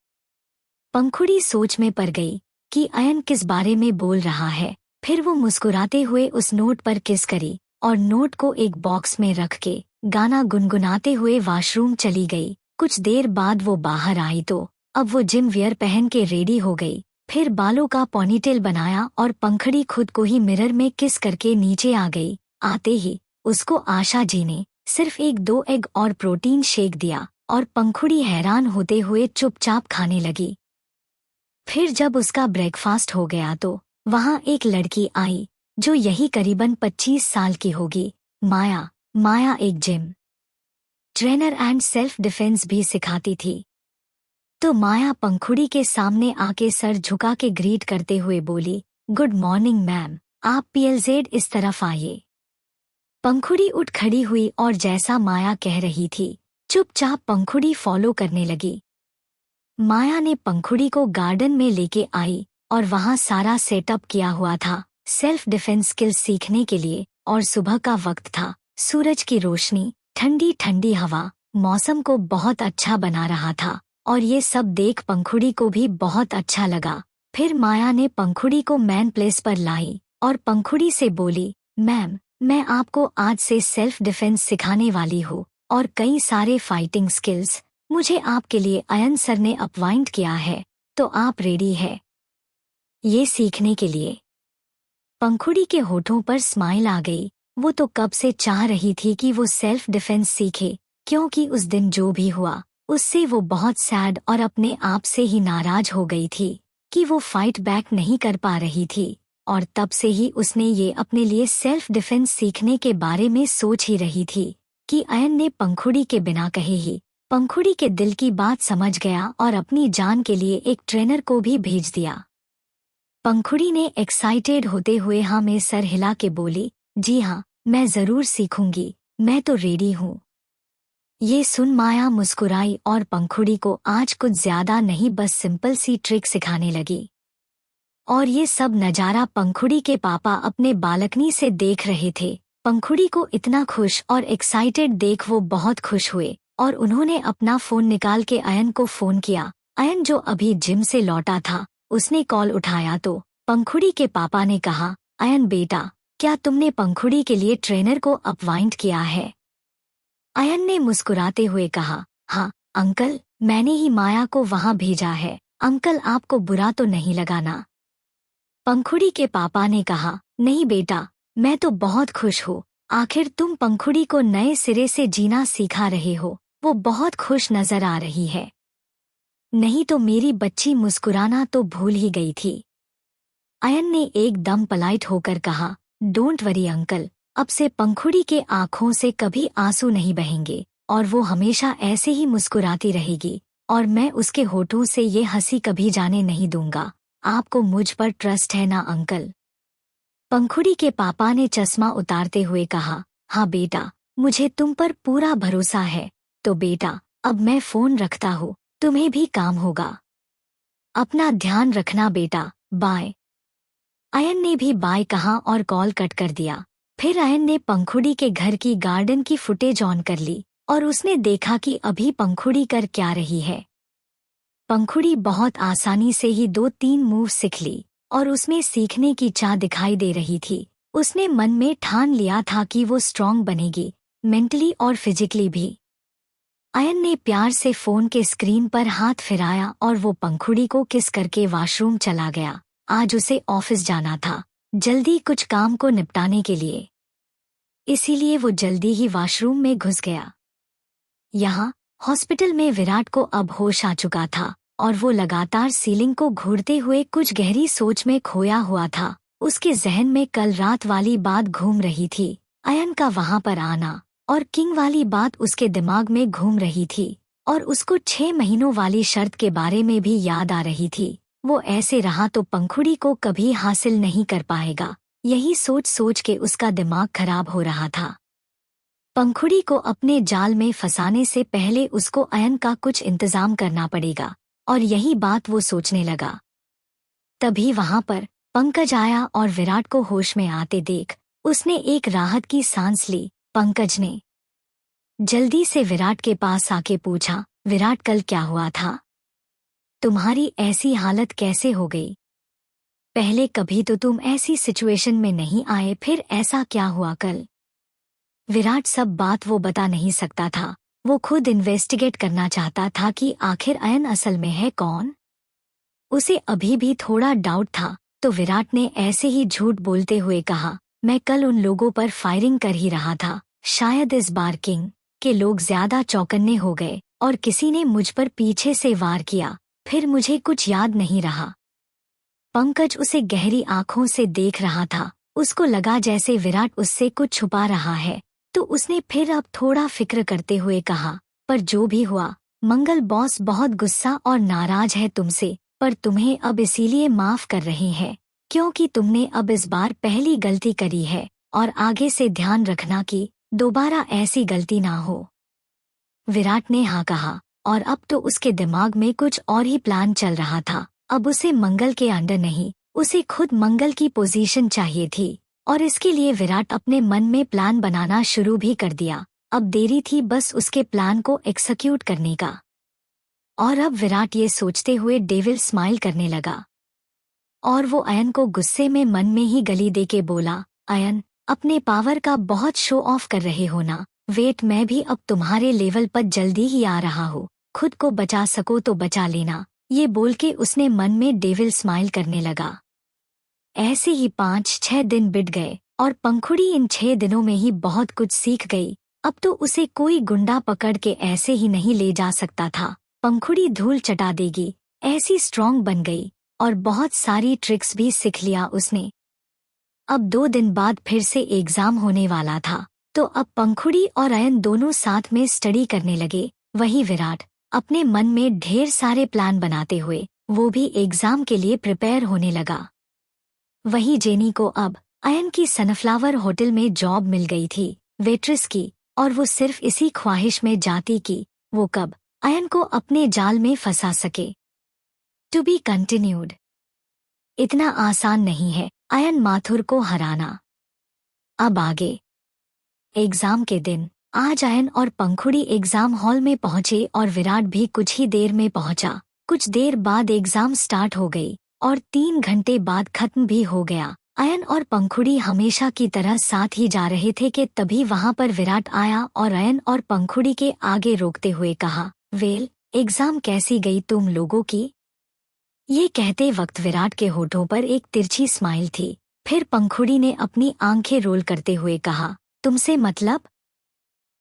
पंखुड़ी सोच में पड़ गई कि अयन किस बारे में बोल रहा है, फिर वो मुस्कुराते हुए उस नोट पर किस करी और नोट को एक बॉक्स में रख के गाना गुनगुनाते हुए वॉशरूम चली गई। कुछ देर बाद वो बाहर आई तो अब वो जिम वियर पहन के रेडी हो गई। फिर बालों का पोनीटेल बनाया और पंखुड़ी खुद को ही मिरर में किस करके नीचे आ गई। आते ही उसको आशा जी ने सिर्फ 1-2 एग और प्रोटीन शेक दिया और पंखुड़ी हैरान होते हुए चुपचाप खाने लगी। फिर जब उसका ब्रेकफास्ट हो गया तो वहाँ एक लड़की आई जो यही करीबन 25 साल की होगी। माया एक gym trainer and self defence भी सिखाती थी। तो माया पंखुड़ी के सामने आके सर झुका के ग्रीट करते हुए बोली, गुड मॉर्निंग मैम, आप PLZ इस तरफ आइए। पंखुड़ी उठ खड़ी हुई और जैसा माया कह रही थी चुपचाप पंखुड़ी फॉलो करने लगी। माया ने पंखुड़ी को गार्डन में लेके आई और वहाँ सारा सेटअप किया हुआ था सेल्फ डिफेंस स्किल्स सीखने के लिए। और सुबह का वक्त था, सूरज की रोशनी, ठंडी ठंडी हवा मौसम को बहुत अच्छा बना रहा था और ये सब देख पंखुड़ी को भी बहुत अच्छा लगा। फिर माया ने पंखुड़ी को मैन प्लेस पर लाई और पंखुड़ी से बोली, मैम मैं आपको आज से सेल्फ डिफेंस सिखाने वाली हूँ और कई सारे फाइटिंग स्किल्स मुझे आपके लिए अयन सर ने अपॉइंट किया है, तो आप रेडी है ये सीखने के लिए? पंखुड़ी के होठों पर स्माइल आ गई। वो तो कब से चाह रही थी कि वो सेल्फ डिफेंस सीखे, क्योंकि उस दिन जो भी हुआ उससे वो बहुत सैड और अपने आप से ही नाराज हो गई थी कि वो फाइट बैक नहीं कर पा रही थी। और तब से ही उसने ये अपने लिए सेल्फ डिफेंस सीखने के बारे में सोच ही रही थी कि अयन ने पंखुड़ी के बिना कहे ही पंखुड़ी के दिल की बात समझ गया और अपनी जान के लिए एक ट्रेनर को भी भेज दिया। पंखुड़ी ने एक्साइटेड होते हुए हाँ में सर हिला के बोली, जी हाँ मैं जरूर सीखूंगी, मैं तो रेडी हूँ। ये सुन माया मुस्कुराई और पंखुड़ी को आज कुछ ज्यादा नहीं बस सिंपल सी ट्रिक सिखाने लगी। और ये सब नजारा पंखुड़ी के पापा अपने बालकनी से देख रहे थे। पंखुड़ी को इतना खुश और एक्साइटेड देख वो बहुत खुश हुए और उन्होंने अपना फोन निकाल के अयन को फोन किया। अयन जो अभी जिम से लौटा था उसने कॉल उठाया तो पंखुड़ी के पापा ने कहा, अयन बेटा क्या तुमने पंखुड़ी के लिए ट्रेनर को अपॉइंट किया है? अयन ने मुस्कुराते हुए कहा, हाँ अंकल मैंने ही माया को वहाँ भेजा है, अंकल आपको बुरा तो नहीं लगाना? पंखुड़ी के पापा ने कहा, नहीं बेटा मैं तो बहुत खुश हूँ, आखिर तुम पंखुड़ी को नए सिरे से जीना सिखा रहे हो, वो बहुत खुश नजर आ रही है। नहीं तो मेरी बच्ची मुस्कुराना तो भूल ही गई थी। अयन ने एकदम पोलाइट होकर कहा, डोंट वरी अंकल, अब से पंखुड़ी के आँखों से कभी आंसू नहीं बहेंगे और वो हमेशा ऐसे ही मुस्कुराती रहेगी और मैं उसके होठों से ये हंसी कभी जाने नहीं दूंगा। आपको मुझ पर ट्रस्ट है ना अंकल? पंखुड़ी के पापा ने चश्मा उतारते हुए कहा, हाँ बेटा मुझे तुम पर पूरा भरोसा है। तो बेटा अब मैं फोन रखता हूँ, तुम्हें भी काम होगा। अपना ध्यान रखना बेटा, बाय। अयन ने भी बाय कहा और कॉल कट कर दिया। फिर अयन ने पंखुड़ी के घर की गार्डन की फुटेज ऑन कर ली और उसने देखा कि अभी पंखुड़ी कर क्या रही है। पंखुड़ी बहुत आसानी से ही 2-3 मूव सीख ली और उसमें सीखने की चाह दिखाई दे रही थी। उसने मन में ठान लिया था कि वो स्ट्रांग बनेगी, मेंटली और फिजिकली भी। अयन ने प्यार से फोन के स्क्रीन पर हाथ फिराया और वो पंखुड़ी को किस करके वॉशरूम चला गया। आज उसे ऑफिस जाना था, जल्दी कुछ काम को निपटाने के लिए, इसीलिए वो जल्दी ही वॉशरूम में घुस गया। यहाँ हॉस्पिटल में विराट को अब होश आ चुका था और वो लगातार सीलिंग को घूरते हुए कुछ गहरी सोच में खोया हुआ था। उसके जहन में कल रात वाली बात घूम रही थी, अयन का वहाँ पर आना, और किंग वाली बात उसके दिमाग में घूम रही थी और उसको 6 महीनों वाली शर्त के बारे में भी याद आ रही थी। वो ऐसे रहा तो पंखुड़ी को कभी हासिल नहीं कर पाएगा, यही सोच सोच के उसका दिमाग खराब हो रहा था। पंखुड़ी को अपने जाल में फंसाने से पहले उसको अयन का कुछ इंतजाम करना पड़ेगा और यही बात वो सोचने लगा। तभी वहां पर पंकज आया और विराट को होश में आते देख उसने एक राहत की सांस ली। पंकज ने जल्दी से विराट के पास आके पूछा, विराट कल क्या हुआ था? तुम्हारी ऐसी हालत कैसे हो गई? पहले कभी तो तुम ऐसी सिचुएशन में नहीं आए, फिर ऐसा क्या हुआ कल? विराट सब बात वो बता नहीं सकता था। वो खुद इन्वेस्टिगेट करना चाहता था कि आखिर अयन असल में है कौन। उसे अभी भी थोड़ा डाउट था, तो विराट ने ऐसे ही झूठ बोलते हुए कहा, मैं कल उन लोगों पर फायरिंग कर ही रहा था। शायद इस बार किंग के लोग ज्यादा चौकन्ने हो गए और किसी ने मुझ पर पीछे से वार किया, फिर मुझे कुछ याद नहीं रहा। पंकज उसे गहरी आंखों से देख रहा था। उसको लगा जैसे विराट उससे कुछ छुपा रहा है, तो उसने फिर अब थोड़ा फिक्र करते हुए कहा, पर जो भी हुआ, मंगल बॉस बहुत गुस्सा और नाराज है तुमसे, पर तुम्हें अब इसीलिए माफ कर रहे हैं क्योंकि तुमने अब इस बार पहली गलती करी है और आगे से ध्यान रखना कि दोबारा ऐसी गलती ना हो। विराट ने हाँ कहा, और अब तो उसके दिमाग में कुछ और ही प्लान चल रहा था। अब उसे मंगल के अंडर नहीं, उसे खुद मंगल की पोजीशन चाहिए थी, और इसके लिए विराट अपने मन में प्लान बनाना शुरू भी कर दिया। अब देरी थी बस उसके प्लान को एक्सिक्यूट करने का। और अब विराट ये सोचते हुए डेविल स्माइल करने लगा, और वो अयन को गुस्से में मन में ही गली देके बोला, अयन, अपने पावर का बहुत शो ऑफ कर रहे हो ना। वेट, मैं भी अब तुम्हारे लेवल पर जल्दी ही आ रहा हूँ, खुद को बचा सको तो बचा लेना। ये बोल के उसने मन में डेविल स्माइल करने लगा। ऐसे ही 5-6 दिन बीत गए और पंखुड़ी इन 6 दिनों में ही बहुत कुछ सीख गई। अब तो उसे कोई गुंडा पकड़ के ऐसे ही नहीं ले जा सकता था। पंखुड़ी धूल चटा देगी, ऐसी स्ट्रांग बन गई और बहुत सारी ट्रिक्स भी सीख लिया उसने। अब 2 दिन बाद फिर से एग्जाम होने वाला था, तो अब पंखुड़ी और अयन दोनों साथ में स्टडी करने लगे। वही विराट अपने मन में ढेर सारे प्लान बनाते हुए वो भी एग्जाम के लिए प्रिपेयर होने लगा। वही जेनी को अब अयन की सनफ्लावर होटल में जॉब मिल गई थी, वेट्रेस की, और वो सिर्फ इसी ख्वाहिश में जाती कि वो कब अयन को अपने जाल में फंसा सके। To be continued. इतना आसान नहीं है अयन माथुर को हराना। अब आगे। एग्जाम के दिन आज अयन और पंखुड़ी एग्जाम हॉल में पहुंचे और विराट भी कुछ ही देर में पहुंचा। कुछ देर बाद एग्जाम स्टार्ट हो गई और 3 घंटे बाद खत्म भी हो गया। अयन और पंखुड़ी हमेशा की तरह साथ ही जा रहे थे कि तभी वहां पर विराट आया और अयन और पंखुड़ी के आगे रोकते हुए कहा, वेल, एग्जाम कैसी गई तुम लोगों की? ये कहते वक्त विराट के होठों पर एक तिरछी स्माइल थी। फिर पंखुड़ी ने अपनी आंखें रोल करते हुए कहा, तुमसे मतलब?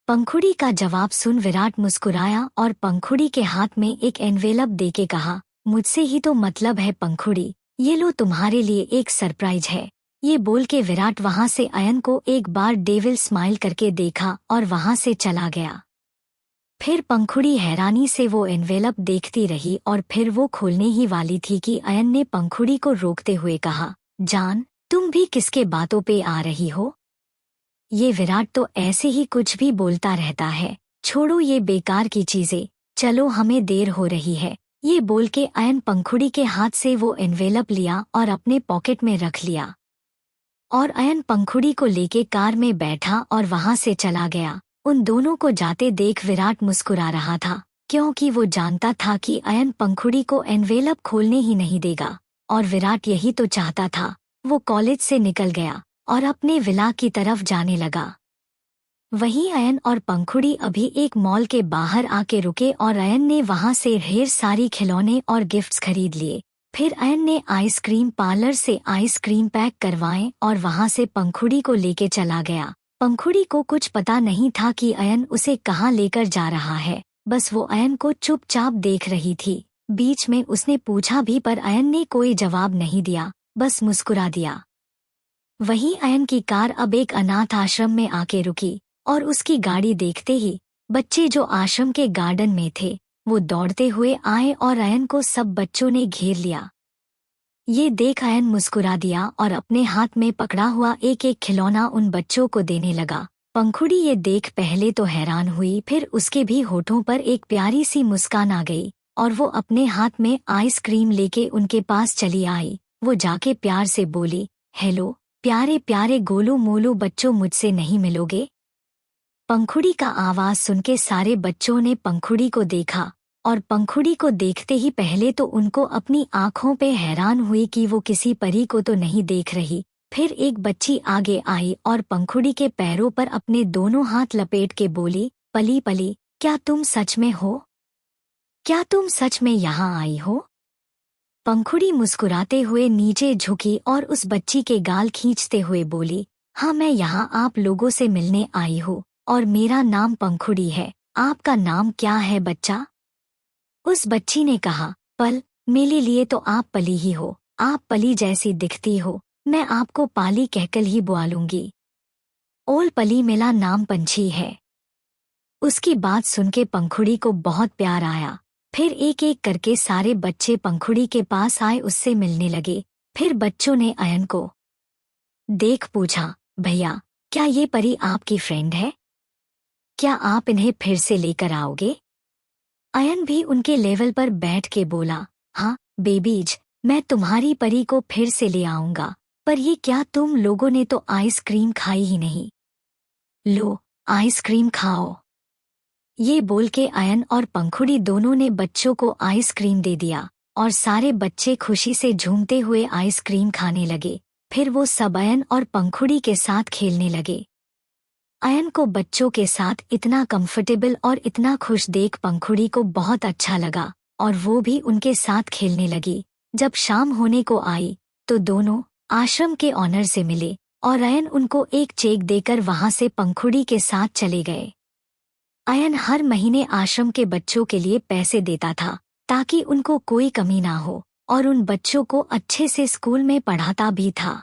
पंखुड़ी का जवाब सुन विराट मुस्कुराया और पंखुड़ी के हाथ में एक एनवेलप देके कहा, मुझसे ही तो मतलब है पंखुड़ी, ये लो तुम्हारे लिए एक सरप्राइज है। ये बोल के विराट वहां से अयन को एक बार डेविल स्माइल करके देखा और वहां से चला गया। फिर पंखुड़ी हैरानी से वो एनवेलप देखती रही और फिर वो खोलने ही वाली थी कि अयन ने पंखुड़ी को रोकते हुए कहा, जान, तुम भी किसके बातों पे आ रही हो? ये विराट तो ऐसे ही कुछ भी बोलता रहता है, छोड़ो ये बेकार की चीजें, चलो हमें देर हो रही है। ये बोल के अयन पंखुड़ी के हाथ से वो एनवेलप लिया और अपने पॉकेट में रख लिया, और अयन पंखुड़ी को लेके कार में बैठा और वहां से चला गया। उन दोनों को जाते देख विराट मुस्कुरा रहा था, क्योंकि वो जानता था कि अयन पंखुड़ी को एनवेलप खोलने ही नहीं देगा, और विराट यही तो चाहता था। वो कॉलेज से निकल गया और अपने विला की तरफ जाने लगा। वहीं अयन और पंखुड़ी अभी एक मॉल के बाहर आके रुके और अयन ने वहां से ढेर सारी खिलौने और गिफ्ट्स खरीद लिए। फिर अयन ने आइसक्रीम पार्लर से आइसक्रीम पैक करवाए और वहां से पंखुड़ी को लेके चला गया। पंखुड़ी को कुछ पता नहीं था कि अयन उसे कहाँ लेकर जा रहा है, बस वो अयन को चुपचाप देख रही थी। बीच में उसने पूछा भी पर अयन ने कोई जवाब नहीं दिया, बस मुस्कुरा दिया। वहीं अयन की कार अब एक अनाथ आश्रम में आके रुकी और उसकी गाड़ी देखते ही बच्चे जो आश्रम के गार्डन में थे वो दौड़ते हुए आए और अयन को सब बच्चों ने घेर लिया। ये देख अयन मुस्कुरा दिया और अपने हाथ में पकड़ा हुआ एक एक खिलौना उन बच्चों को देने लगा। पंखुड़ी ये देख पहले तो हैरान हुई, फिर उसके भी होठों पर एक प्यारी सी मुस्कान आ गई और वो अपने हाथ में आइसक्रीम लेके उनके पास चली आई। वो जाके प्यार से बोली, हेलो प्यारे प्यारे गोलू मोलू बच्चों, मुझसे नहीं मिलोगे? पंखुड़ी का आवाज सुनके सारे बच्चों ने पंखुड़ी को देखा और पंखुड़ी को देखते ही पहले तो उनको अपनी आंखों पे हैरान हुई कि वो किसी परी को तो नहीं देख रही। फिर एक बच्ची आगे आई और पंखुड़ी के पैरों पर अपने दोनों हाथ लपेट के बोली, पली पली, क्या तुम सच में हो? क्या तुम सच में यहाँ आई हो? पंखुड़ी मुस्कुराते हुए नीचे झुकी और उस बच्ची के गाल खींचते हुए बोली, हाँ मैं यहाँ आप लोगों से मिलने आई हूँ और मेरा नाम पंखुड़ी है। आपका नाम क्या है बच्चा? उस बच्ची ने कहा, पल, मेरे लिए तो आप पली ही हो, आप पली जैसी दिखती हो, मैं आपको पाली कहकर ही बुला लूंगी। ओल पली मेरा नाम पंछी है। उसकी बात सुन के पंखुड़ी को बहुत प्यार आया। फिर एक एक करके सारे बच्चे पंखुड़ी के पास आए, उससे मिलने लगे। फिर बच्चों ने अयन को देख पूछा, भैया क्या ये परी आपकी फ्रेंड है? क्या आप इन्हें फिर से लेकर आओगे? अयन भी उनके लेवल पर बैठ के बोला, हाँ बेबीज, मैं तुम्हारी परी को फिर से ले आऊंगा, पर ये क्या तुम लोगों ने तो आइसक्रीम खाई ही नहीं। लो आइसक्रीम खाओ। ये बोल के अयन और पंखुड़ी दोनों ने बच्चों को आइसक्रीम दे दिया और सारे बच्चे खुशी से झूमते हुए आइसक्रीम खाने लगे। फिर वो सब अयन और पंखुड़ी के साथ खेलने लगे। अयन को बच्चों के साथ इतना कंफर्टेबल और इतना खुश देख पंखुड़ी को बहुत अच्छा लगा और वो भी उनके साथ खेलने लगी। जब शाम होने को आई तो दोनों आश्रम के ऑनर से मिले और अयन उनको एक चेक देकर वहां से पंखुड़ी के साथ चले गए। अयन हर महीने आश्रम के बच्चों के लिए पैसे देता था ताकि उनको कोई कमी ना हो और उन बच्चों को अच्छे से स्कूल में पढ़ाता भी था।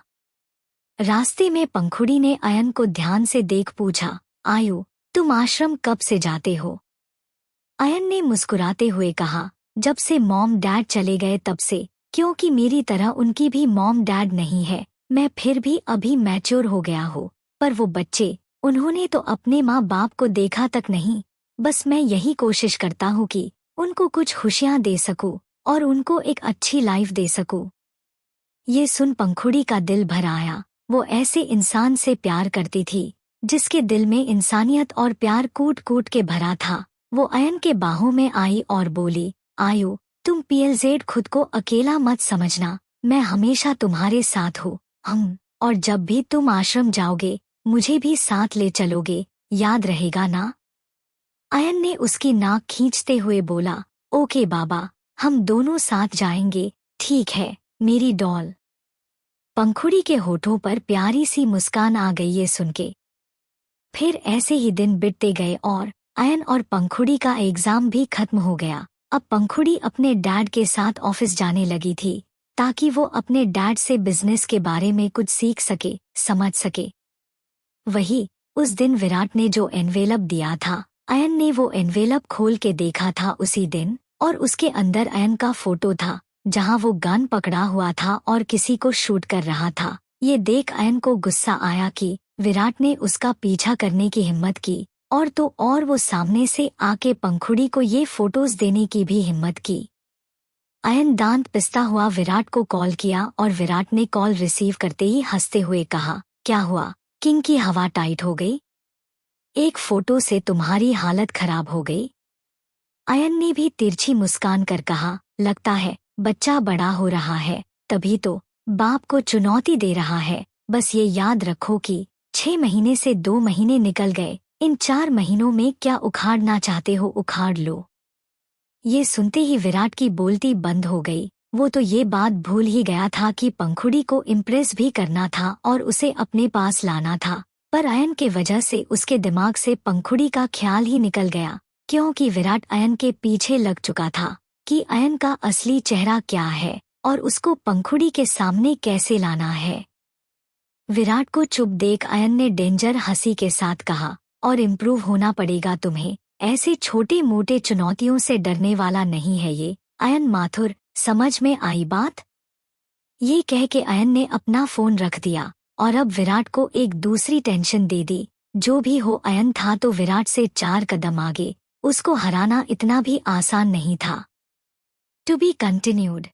रास्ते में पंखुड़ी ने अयन को ध्यान से देख पूछा, आयु तुम आश्रम कब से जाते हो? अयन ने मुस्कुराते हुए कहा, जब से मॉम डैड चले गए तब से, क्योंकि मेरी तरह उनकी भी मॉम डैड नहीं है। मैं फिर भी अभी मैच्योर हो गया हूँ, पर वो बच्चे, उन्होंने तो अपने माँ बाप को देखा तक नहीं। बस मैं यही कोशिश करता हूँ कि उनको कुछ खुशियाँ दे सकूँ और उनको एक अच्छी लाइफ दे सकूँ। ये सुन पंखुड़ी का दिल भर आया। वो ऐसे इंसान से प्यार करती थी जिसके दिल में इंसानियत और प्यार कूट कूट के भरा था। वो अयन के बाहों में आई और बोली, आयु तुम पीएलजेड खुद को अकेला मत समझना, मैं हमेशा तुम्हारे साथ हूँ। और जब भी तुम आश्रम जाओगे मुझे भी साथ ले चलोगे, याद रहेगा ना? अयन ने उसकी नाक खींचते हुए बोला, ओके बाबा, हम दोनों साथ जाएंगे, ठीक है मेरी डॉल। पंखुड़ी के होठों पर प्यारी सी मुस्कान आ गई ये सुन के। फिर ऐसे ही दिन बीतते गए और अयन और पंखुड़ी का एग्जाम भी खत्म हो गया। अब पंखुड़ी अपने डैड के साथ ऑफिस जाने लगी थी ताकि वो अपने डैड से बिजनेस के बारे में कुछ सीख सके, समझ सके। वही उस दिन विराट ने जो एनवेलप दिया था, अयन ने वो एनवेलप खोल के देखा था उसी दिन, और उसके अंदर अयन का फोटो था जहां वो गन पकड़ा हुआ था और किसी को शूट कर रहा था। ये देख अयन को गुस्सा आया कि विराट ने उसका पीछा करने की हिम्मत की, और तो और वो सामने से आके पंखुड़ी को ये फोटोज देने की भी हिम्मत की। अयन दांत पिसता हुआ विराट को कॉल किया और विराट ने कॉल रिसीव करते ही हंसते हुए कहा, क्या हुआ किंग की हवा टाइट हो गई? एक फोटो से तुम्हारी हालत खराब हो गई? अयन ने भी तिरछी मुस्कान कर कहा, लगता है बच्चा बड़ा हो रहा है, तभी तो बाप को चुनौती दे रहा है। बस ये याद रखो कि 6 महीने से 2 महीने निकल गए, इन 4 महीनों में क्या उखाड़ना चाहते हो उखाड़ लो। ये सुनते ही विराट की बोलती बंद हो गई। वो तो ये बात भूल ही गया था कि पंखुड़ी को इम्प्रेस भी करना था और उसे अपने पास लाना था, पर अयन के वजह से उसके दिमाग से पंखुड़ी का ख्याल ही निकल गया, क्योंकि विराट अयन के पीछे लग चुका था कि अयन का असली चेहरा क्या है और उसको पंखुड़ी के सामने कैसे लाना है। विराट को चुप देख अयन ने डेंजर हंसी के साथ कहा, और इम्प्रूव होना पड़ेगा तुम्हें, ऐसे छोटे मोटे चुनौतियों से डरने वाला नहीं है ये अयन माथुर, समझ में आई बात? ये कह के अयन ने अपना फोन रख दिया और अब विराट को एक दूसरी टेंशन दे दी। जो भी हो अयन था तो विराट से 4 कदम आगे, उसको हराना इतना भी आसान नहीं था। To be continued.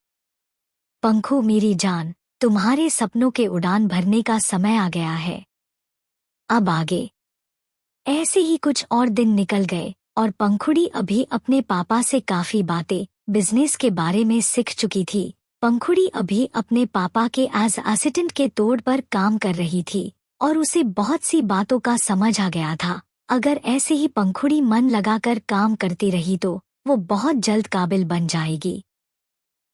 पंखु मेरी जान, तुम्हारे सपनों के उड़ान भरने का समय आ गया है। अब आगे। ऐसे ही कुछ और दिन निकल गए। और पंखुड़ी अभी अपने पापा से काफी बातें बिजनेस के बारे में सीख चुकी थी। पंखुड़ी अभी अपने पापा के एज असिस्टेंट के तौर पर काम कर रही थी और उसे बहुत सी बातों का समझ आ गया था। अगर ऐसे ही पंखुड़ी मन लगाकर काम करती रही तो वो बहुत जल्द काबिल बन जाएगी।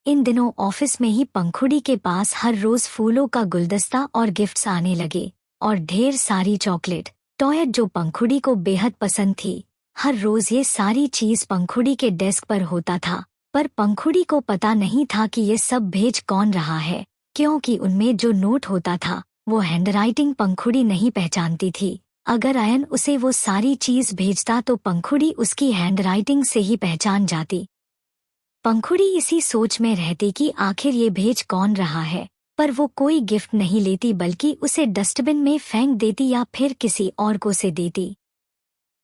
इन दिनों ऑफिस में ही पंखुड़ी के पास हर रोज फूलों का गुलदस्ता और गिफ्ट्स आने लगे और ढेर सारी चॉकलेट टॉय जो पंखुड़ी को बेहद पसंद थी। हर रोज ये सारी चीज पंखुड़ी के डेस्क पर होता था, पर पंखुड़ी को पता नहीं था कि ये सब भेज कौन रहा है, क्योंकि उनमें जो नोट होता था वो हैंडराइटिंग पंखुड़ी नहीं पहचानती थी। अगर अयन उसे वो सारी चीज भेजता तो पंखुड़ी उसकी हैंडराइटिंग से ही पहचान जाती। पंखुड़ी इसी सोच में रहती कि आखिर ये भेज कौन रहा है, पर वो कोई गिफ्ट नहीं लेती बल्कि उसे डस्टबिन में फेंक देती या फिर किसी और को से देती।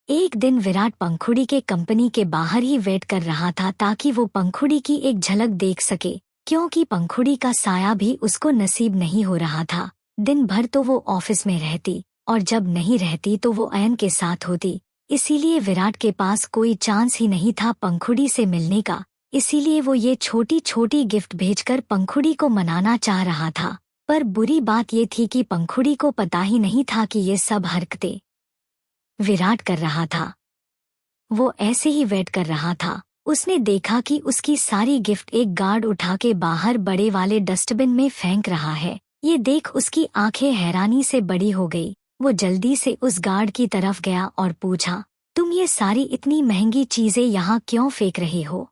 एक दिन विराट पंखुड़ी के कंपनी के बाहर ही वेट कर रहा था ताकि वो पंखुड़ी की एक झलक देख सके, क्योंकि पंखुड़ी का साया भी उसको नसीब नहीं हो रहा था। दिन भर तो वो ऑफिस में रहती और जब नहीं रहती तो वो अयन के साथ होती, इसीलिए विराट के पास कोई चांस ही नहीं था पंखुड़ी से मिलने का। इसीलिए वो ये छोटी छोटी गिफ्ट भेजकर पंखुड़ी को मनाना चाह रहा था। पर बुरी बात ये थी कि पंखुड़ी को पता ही नहीं था कि ये सब हरकतें विराट कर रहा था। वो ऐसे ही वेट कर रहा था। उसने देखा कि उसकी सारी गिफ्ट एक गार्ड उठा के बाहर बड़े वाले डस्टबिन में फेंक रहा है। ये देख उसकी आंखें हैरानी से बड़ी हो गई। वो जल्दी से उस गार्ड की तरफ गया और पूछा, तुम ये सारी इतनी महंगी चीजें यहाँ क्यों फेंक रहे हो?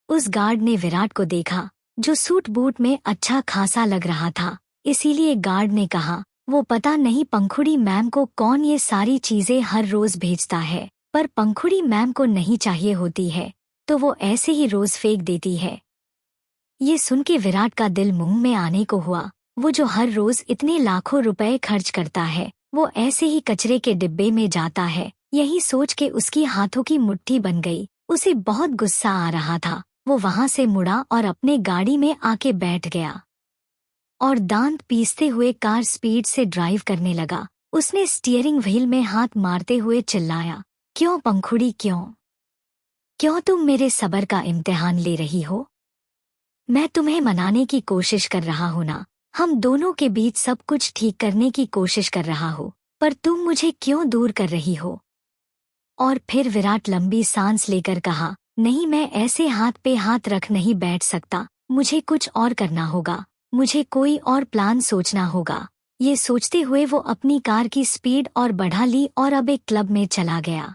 उस गार्ड ने विराट को देखा जो सूट बूट में अच्छा खासा लग रहा था, इसीलिए गार्ड ने कहा, वो पता नहीं पंखुड़ी मैम को कौन ये सारी चीजें हर रोज भेजता है, पर पंखुड़ी मैम को नहीं चाहिए होती है तो वो ऐसे ही रोज फेंक देती है। ये सुन के विराट का दिल मुंह में आने को हुआ। वो जो हर रोज इतने लाखों रुपए खर्च करता है वो ऐसे ही कचरे के डिब्बे में जाता है। यही सोच के उसकी हाथों की मुट्ठी बन गई। उसे बहुत गुस्सा आ रहा था। वो वहां से मुड़ा और अपने गाड़ी में आके बैठ गया और दांत पीसते हुए कार स्पीड से ड्राइव करने लगा। उसने स्टीयरिंग व्हील में हाथ मारते हुए चिल्लाया, क्यों पंखुड़ी, क्यों तुम मेरे सब्र का इम्तिहान ले रही हो? मैं तुम्हें मनाने की कोशिश कर रहा हूं ना, हम दोनों के बीच सब कुछ ठीक करने की कोशिश कर रहा हूं, पर तुम मुझे क्यों दूर कर रही हो? और फिर विराट लंबी सांस लेकर कहा, नहीं, मैं ऐसे हाथ पे हाथ रख नहीं बैठ सकता, मुझे कुछ और करना होगा, मुझे कोई और प्लान सोचना होगा। ये सोचते हुए वो अपनी कार की स्पीड और बढ़ा ली और अब एक क्लब में चला गया।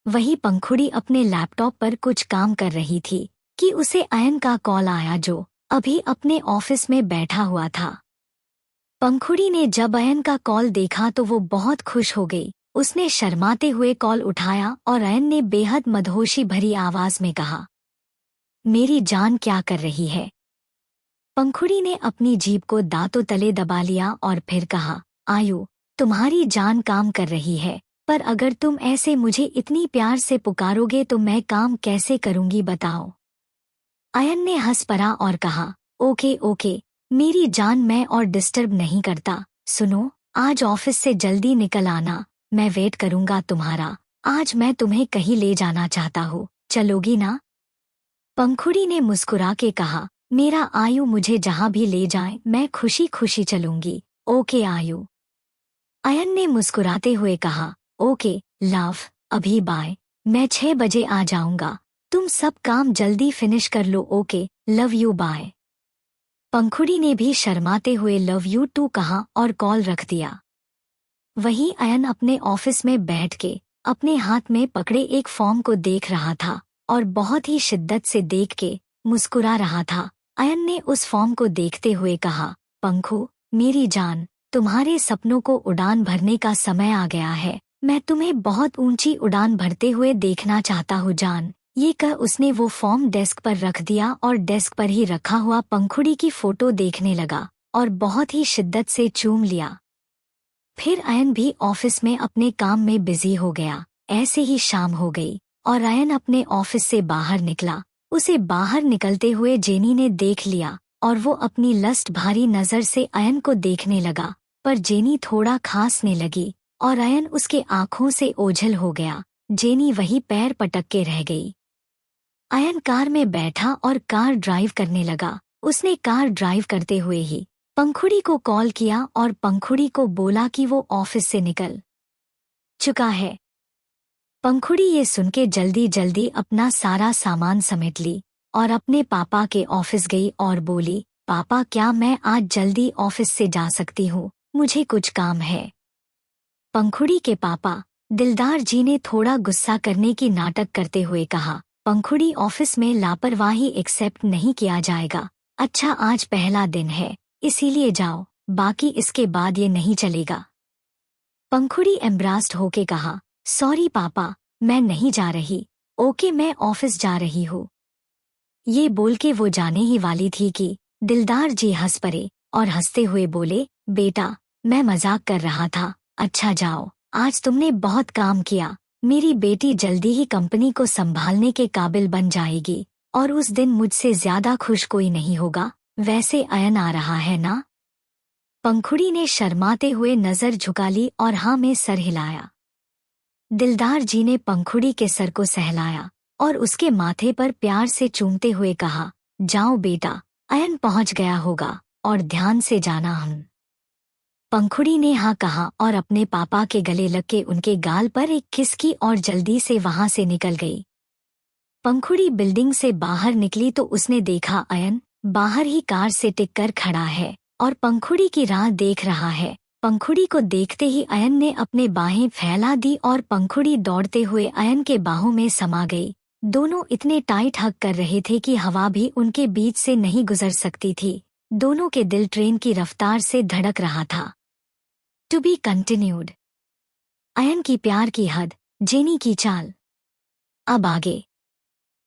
वही पंखुड़ी अपने लैपटॉप पर कुछ काम कर रही थी कि उसे अयन का कॉल आया जो अभी अपने ऑफिस में बैठा हुआ था। पंखुड़ी ने जब अयन का कॉल देखा तो वो बहुत खुश हो गई। उसने शर्माते हुए कॉल उठाया और अयन ने बेहद मदहोशी भरी आवाज में कहा, मेरी जान क्या कर रही है? पंखुड़ी ने अपनी जीभ को दांतों तले दबा लिया और फिर कहा, आयु, तुम्हारी जान काम कर रही है, पर अगर तुम ऐसे मुझे इतनी प्यार से पुकारोगे तो मैं काम कैसे करूंगी बताओ? अयन ने हंस पड़ा और कहा, ओके ओके मेरी जान, मैं और डिस्टर्ब नहीं करता। सुनो, आज ऑफिस से जल्दी निकल आना, मैं वेट करूंगा तुम्हारा। आज मैं तुम्हें कहीं ले जाना चाहता हूँ, चलोगी ना? पंखुड़ी ने मुस्कुरा के कहा, मेरा आयु, मुझे जहाँ भी ले जाए मैं खुशी खुशी चलूंगी। ओके आयु। अयन ने मुस्कुराते हुए कहा, ओके लव, अभी बाय, मैं 6 बजे आ जाऊंगा, तुम सब काम जल्दी फिनिश कर लो। Okay, love you, bye. Pankhudi ने भी शर्माते हुए लव यू टू कहा और कॉल रख दिया। वहीं अयन अपने ऑफिस में बैठ के अपने हाथ में पकड़े एक फॉर्म को देख रहा था और बहुत ही शिद्दत से देख के मुस्कुरा रहा था। अयन ने उस फॉर्म को देखते हुए कहा, पंखु मेरी जान, तुम्हारे सपनों को उड़ान भरने का समय आ गया है। मैं तुम्हें बहुत ऊंची उड़ान भरते हुए देखना चाहता हूँ जान। ये कह उसने वो फॉर्म डेस्क पर रख दिया और डेस्क पर ही रखा हुआ पंखुड़ी की फोटो देखने लगा और बहुत ही शिद्दत से चूम लिया। फिर अयन भी ऑफिस में अपने काम में बिजी हो गया। ऐसे ही शाम हो गई और अयन अपने ऑफिस से बाहर निकला। उसे बाहर निकलते हुए जेनी ने देख लिया और वो अपनी लस्ट भारी नजर से अयन को देखने लगा, पर जेनी थोड़ा खांसने लगी और अयन उसके आंखों से ओझल हो गया। जेनी वही पैर पटक के रह गई। अयन कार में बैठा और कार ड्राइव करने लगा। उसने कार ड्राइव करते हुए ही पंखुड़ी को कॉल किया और पंखुड़ी को बोला कि वो ऑफिस से निकल चुका है। पंखुड़ी ये सुन के जल्दी जल्दी अपना सारा सामान समेट ली और अपने पापा के ऑफिस गई और बोली, पापा क्या मैं आज जल्दी ऑफिस से जा सकती हूँ, मुझे कुछ काम है। पंखुड़ी के पापा दिलदार जी ने थोड़ा गुस्सा करने की नाटक करते हुए कहा, पंखुड़ी ऑफिस में लापरवाही एक्सेप्ट नहीं किया जाएगा। अच्छा आज पहला दिन है इसीलिए जाओ, बाकी इसके बाद ये नहीं चलेगा। पंखुड़ी एम्ब्रास्ड होके कहा, सॉरी पापा मैं नहीं जा रही, ओके मैं ऑफिस जा रही हूँ। ये बोल के वो जाने ही वाली थी कि दिलदार जी हंस पड़े और हंसते हुए बोले, बेटा मैं मजाक कर रहा था, अच्छा जाओ, आज तुमने बहुत काम किया, मेरी बेटी जल्दी ही कंपनी को संभालने के काबिल बन जाएगी और उस दिन मुझसे ज्यादा खुश कोई नहीं होगा। वैसे अयन आ रहा है ना? पंखुड़ी ने शर्माते हुए नजर झुका ली और हाँ में सर हिलाया। दिलदार जी ने पंखुड़ी के सर को सहलाया और उसके माथे पर प्यार से चूमते हुए कहा, जाओ बेटा, अयन पहुंच गया होगा और ध्यान से जाना। हम पंखुड़ी ने हाँ कहा और अपने पापा के गले लग के उनके गाल पर एक किस की और जल्दी से वहां से निकल गई। पंखुड़ी बिल्डिंग से बाहर निकली तो उसने देखा अयन बाहर ही कार से टिककर खड़ा है और पंखुड़ी की राह देख रहा है। पंखुड़ी को देखते ही अयन ने अपने बाहें फैला दी और पंखुड़ी दौड़ते हुए अयन के बाहों में समा गई। दोनों इतने टाइट हग कर रहे थे कि हवा भी उनके बीच से नहीं गुजर सकती थी। दोनों के दिल ट्रेन की रफ्तार से धड़क रहा था। To be continued. अयन की प्यार की हद, जेनी की चाल। अब आगे।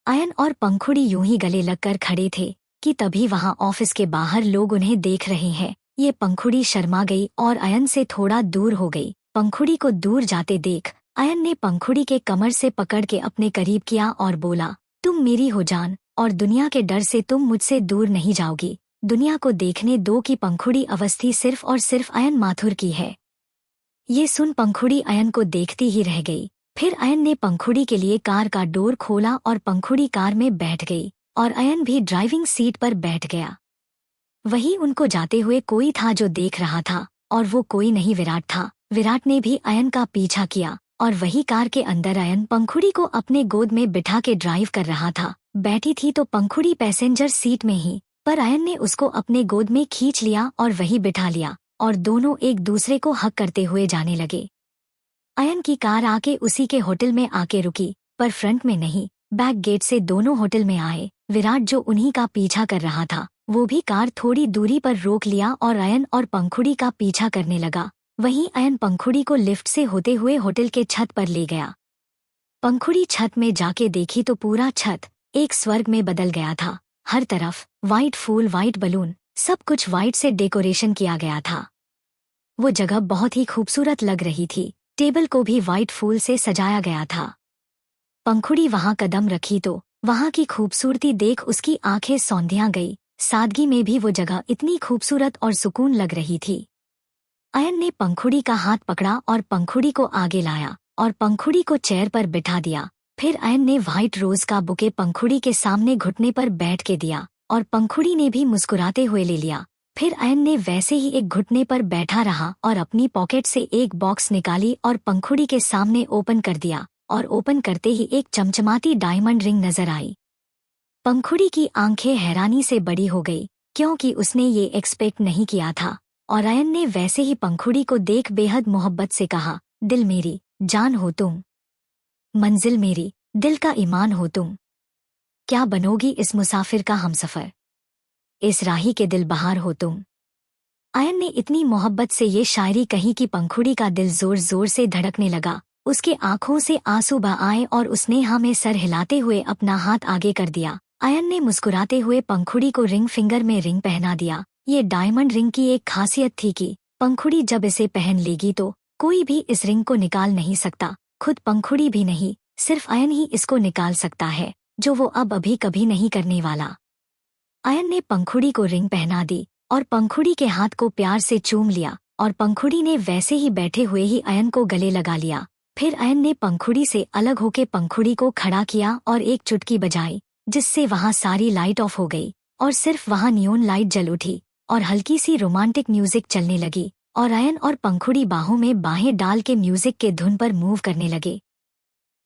अयन और पंखुड़ी यूं ही गले लगकर खड़े थे कि तभी वहां ऑफिस के बाहर लोग उन्हें देख रहे हैं। ये पंखुड़ी शर्मा गई और अयन से थोड़ा दूर हो गई। पंखुड़ी को दूर जाते देख अयन ने पंखुड़ी के कमर से पकड़ के अपने करीब किया और बोला, तुम मेरी हो जान और दुनिया के डर से तुम मुझसे दूर नहीं जाओगी। दुनिया को देखने दो कि पंखुड़ी अवस्थी सिर्फ और सिर्फ अयन माथुर की है। ये सुन पंखुड़ी अयन को देखती ही रह गई। फिर अयन ने पंखुड़ी के लिए कार का डोर खोला और पंखुड़ी कार में बैठ गई और अयन भी ड्राइविंग सीट पर बैठ गया। वहीं उनको जाते हुए कोई था जो देख रहा था और वो कोई नहीं विराट था। विराट ने भी अयन का पीछा किया और वही कार के अंदर अयन पंखुड़ी को अपने गोद में बिठा के ड्राइव कर रहा था। बैठी थी तो पंखुड़ी पैसेंजर सीट में ही, पर अयन ने उसको अपने गोद में खींच लिया और वही बिठा लिया और दोनों एक दूसरे को हक करते हुए जाने लगे। अयन की कार आके उसी के होटल में आके रुकी, पर फ्रंट में नहीं, बैक गेट से दोनों होटल में आए। विराट जो उन्हीं का पीछा कर रहा था वो भी कार थोड़ी दूरी पर रोक लिया और अयन और पंखुड़ी का पीछा करने लगा। वहीं अयन पंखुड़ी को लिफ्ट से होते हुए होटल के छत पर ले गया। पंखुड़ी छत में जाके देखी तो पूरा छत एक स्वर्ग में बदल गया था। हर तरफ वाइट फूल, वाइट बलून, सब कुछ वाइट से डेकोरेशन किया गया था। वो जगह बहुत ही खूबसूरत लग रही थी। टेबल को भी वाइट फूल से सजाया गया था। पंखुड़ी वहां कदम रखी तो वहां की खूबसूरती देख उसकी आंखें सौंधियां गई। सादगी में भी वो जगह इतनी खूबसूरत और सुकून लग रही थी। अयन ने पंखुड़ी का हाथ पकड़ा और पंखुड़ी को आगे लाया और पंखुड़ी को चेयर पर बिठा दिया। फिर अयन ने व्हाइट रोज का बुके पंखुड़ी के सामने घुटने पर बैठ के दिया और पंखुड़ी ने भी मुस्कुराते हुए ले लिया। फिर अयन ने वैसे ही एक घुटने पर बैठा रहा और अपनी पॉकेट से एक बॉक्स निकाली और पंखुड़ी के सामने ओपन कर दिया और ओपन करते ही एक चमचमाती डायमंड रिंग नजर आई। पंखुड़ी की आंखें हैरानी से बड़ी हो गई क्योंकि उसने ये एक्सपेक्ट नहीं किया था और अयन ने वैसे ही पंखुड़ी को देख बेहद मोहब्बत से कहा, दिल मेरी जान हो तुम, मंजिल मेरी दिल का ईमान हो तुम, क्या बनोगी इस मुसाफिर का हमसफर, इस राही के दिल बहार हो तुम। अयन ने इतनी मोहब्बत से ये शायरी कही कि पंखुड़ी का दिल जोर जोर से धड़कने लगा। उसके आंखों से आंसू बह आए और उसने हाँ में सर हिलाते हुए अपना हाथ आगे कर दिया। अयन ने मुस्कुराते हुए पंखुड़ी को रिंग फिंगर में रिंग पहना दिया। ये डायमंड रिंग की एक खासियत थी कि पंखुड़ी जब इसे पहन लेगी तो कोई भी इस रिंग को निकाल नहीं सकता। खुद पंखुड़ी भी नहीं, सिर्फ अयन ही इसको निकाल सकता है, जो वो अब अभी कभी नहीं करने वाला। अयन ने पंखुड़ी को रिंग पहना दी और पंखुड़ी के हाथ को प्यार से चूम लिया और पंखुड़ी ने वैसे ही बैठे हुए ही अयन को गले लगा लिया। फिर अयन ने पंखुड़ी से अलग होके पंखुड़ी को खड़ा किया और एक चुटकी बजाई, जिससे वहां सारी लाइट ऑफ हो गई और सिर्फ वहां नियोन लाइट जल उठी और हल्की सी रोमांटिक म्यूजिक चलने लगी और अयन और पंखुड़ी बाहों में बाहें डाल के म्यूजिक के धुन पर मूव करने लगे।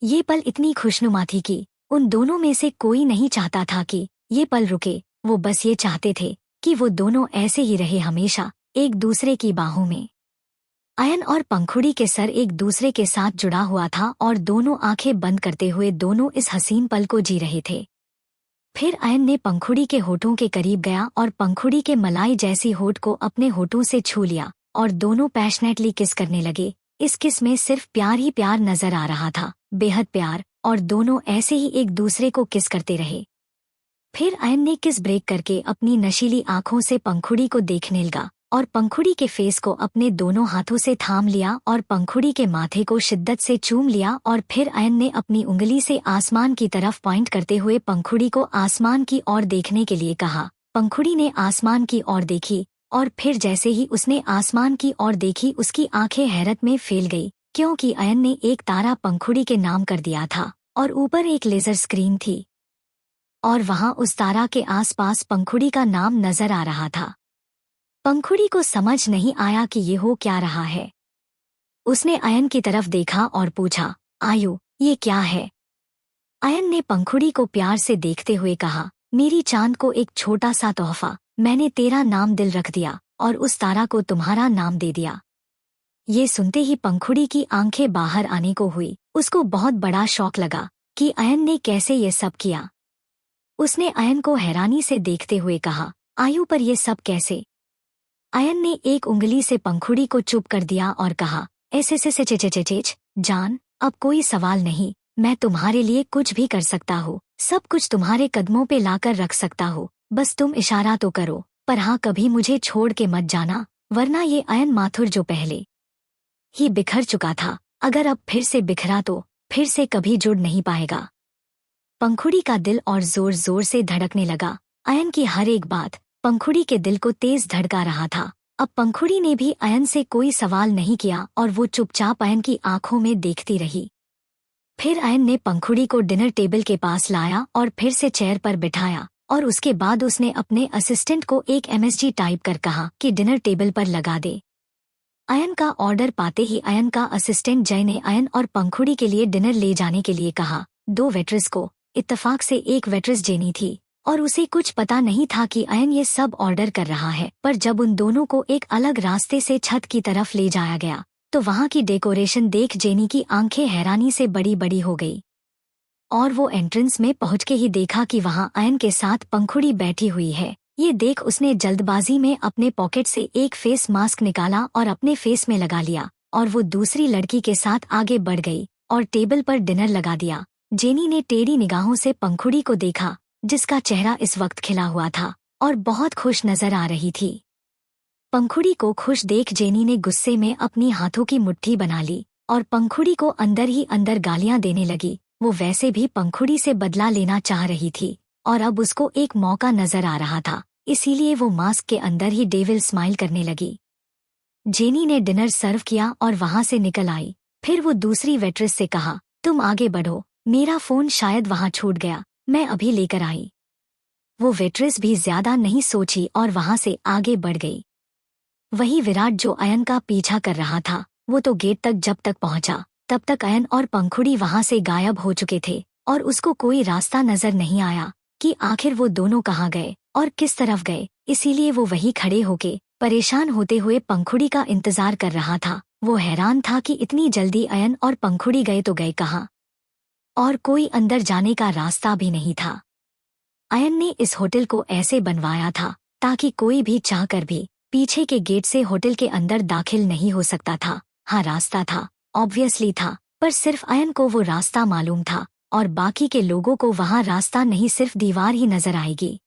ये पल इतनी खुशनुमा थी कि उन दोनों में से कोई नहीं चाहता था कि ये पल रुके। वो बस ये चाहते थे कि वो दोनों ऐसे ही रहे हमेशा एक दूसरे की बाहों में। अयन और पंखुड़ी के सर एक दूसरे के साथ जुड़ा हुआ था और दोनों आंखें बंद करते हुए दोनों इस हसीन पल को जी रहे थे। फिर अयन ने पंखुड़ी के होठों के करीब गया और पंखुड़ी के मलाई जैसी होठ को अपने होठों से छू लिया और दोनों पैशनेटली किस करने लगे। इस किस में सिर्फ प्यार ही प्यार नजर आ रहा था, बेहद प्यार, और दोनों ऐसे ही एक दूसरे को किस करते रहे। फिर अयन ने किस ब्रेक करके अपनी नशीली आंखों से पंखुड़ी को देखने लगा और पंखुड़ी के फेस को अपने दोनों हाथों से थाम लिया और पंखुड़ी के माथे को शिद्दत से चूम लिया और फिर अयन ने अपनी उंगली से आसमान की तरफ पॉइंट करते हुए पंखुड़ी को आसमान की ओर देखने के लिए कहा। पंखुड़ी ने आसमान की ओर देखी और फिर जैसे ही उसने आसमान की ओर देखी उसकी आंखें हैरत में फैल गई, क्योंकि अयन ने एक तारा पंखुड़ी के नाम कर दिया था और ऊपर एक लेजर स्क्रीन थी और वहां उस तारा के आसपास पंखुड़ी का नाम नजर आ रहा था। पंखुड़ी को समझ नहीं आया कि ये हो क्या रहा है। उसने अयन की तरफ देखा और पूछा, आयु, ये क्या है? अयन ने पंखुड़ी को प्यार से देखते हुए कहा, मेरी चांद को एक छोटा सा तोहफा, मैंने तेरा नाम दिल रख दिया और उस तारा को तुम्हारा नाम दे दिया। ये सुनते ही पंखुड़ी की आंखें बाहर आने को हुई। उसको बहुत बड़ा शौक लगा कि अयन ने कैसे ये सब किया। उसने अयन को हैरानी से देखते हुए कहा, आयु, पर ये सब कैसे? अयन ने एक उंगली से पंखुड़ी को चुप कर दिया और कहा, ऐसे जान, अब कोई सवाल नहीं, मैं तुम्हारे लिए कुछ भी कर सकता हूँ, सब कुछ तुम्हारे कदमों पे लाकर रख सकता हूँ, बस तुम इशारा तो करो, पर हाँ, कभी मुझे छोड़ के मत जाना, वरना ये अयन माथुर जो पहले ही बिखर चुका था, अगर अब फिर से बिखरा तो फिर से कभी जुड़ नहीं पाएगा। पंखुड़ी का दिल और जोर जोर से धड़कने लगा। अयन की हर एक बात पंखुड़ी के दिल को तेज धड़का रहा था। अब पंखुड़ी ने भी अयन से कोई सवाल नहीं किया और वो चुपचाप अयन की आंखों में देखती रही। फिर अयन ने पंखुड़ी को डिनर टेबल के पास लाया और फिर से चेयर पर बिठाया और उसके बाद उसने अपने असिस्टेंट को एक एमएसजी टाइप कर कहा कि डिनर टेबल पर लगा दे। अयन का ऑर्डर पाते ही अयन का असिस्टेंट जय ने अयन और पंखुड़ी के लिए डिनर ले जाने के लिए कहा। दो वेट्रेस को इत्तेफाक से एक वेट्रेस जेनी थी और उसे कुछ पता नहीं था कि अयन ये सब ऑर्डर कर रहा है, पर जब उन दोनों को एक अलग रास्ते से छत की तरफ ले जाया गया तो वहां की डेकोरेशन देख जेनी की आंखें हैरानी से बड़ी बड़ी हो गई और वो एंट्रेंस में पहुंच के ही देखा कि वहां अयन के साथ पंखुड़ी बैठी हुई है। ये देख उसने जल्दबाजी में अपने पॉकेट से एक फेस मास्क निकाला और अपने फेस में लगा लिया और वो दूसरी लड़की के साथ आगे बढ़ गई और टेबल पर डिनर लगा दिया। जेनी ने टेढ़ी निगाहों से पंखुड़ी को देखा, जिसका चेहरा इस वक्त खिला हुआ था और बहुत खुश नजर आ रही थी। पंखुड़ी को खुश देख जेनी ने गुस्से में अपनी हाथों की मुट्ठी बना ली और पंखुड़ी को अंदर ही अंदर गालियां देने लगी। वो वैसे भी पंखुड़ी से बदला लेना चाह रही थी और अब उसको एक मौका नजर आ रहा था, इसीलिए वो मास्क के अंदर ही डेविल स्माइल करने लगी। जेनी ने डिनर सर्व किया और वहां से निकल आई। फिर वो दूसरी वेट्रेस से कहा, तुम आगे बढ़ो, मेरा फोन शायद वहां छूट गया, मैं अभी लेकर आई। वो वेट्रेस भी ज्यादा नहीं सोची और वहां से आगे बढ़ गई। वही विराट जो अयन का पीछा कर रहा था, वो तो गेट तक जब तक पहुंचा तब तक अयन और पंखुड़ी वहां से गायब हो चुके थे और उसको कोई रास्ता नजर नहीं आया कि आखिर वो दोनों कहाँ गए और किस तरफ गए। इसीलिए वो वहीं खड़े होके परेशान होते हुए पंखुड़ी का इंतजार कर रहा था। वो हैरान था कि इतनी जल्दी अयन और पंखुड़ी गए तो गए कहाँ, और कोई अंदर जाने का रास्ता भी नहीं था। अयन ने इस होटल को ऐसे बनवाया था ताकि कोई भी चाहकर भी पीछे के गेट से होटल के अंदर दाखिल नहीं हो सकता था। हाँ, रास्ता था, ऑब्वियसली था, पर सिर्फ अयन को वो रास्ता मालूम था और बाकी के लोगों को वहां रास्ता नहीं, सिर्फ दीवार ही नजर आएगी।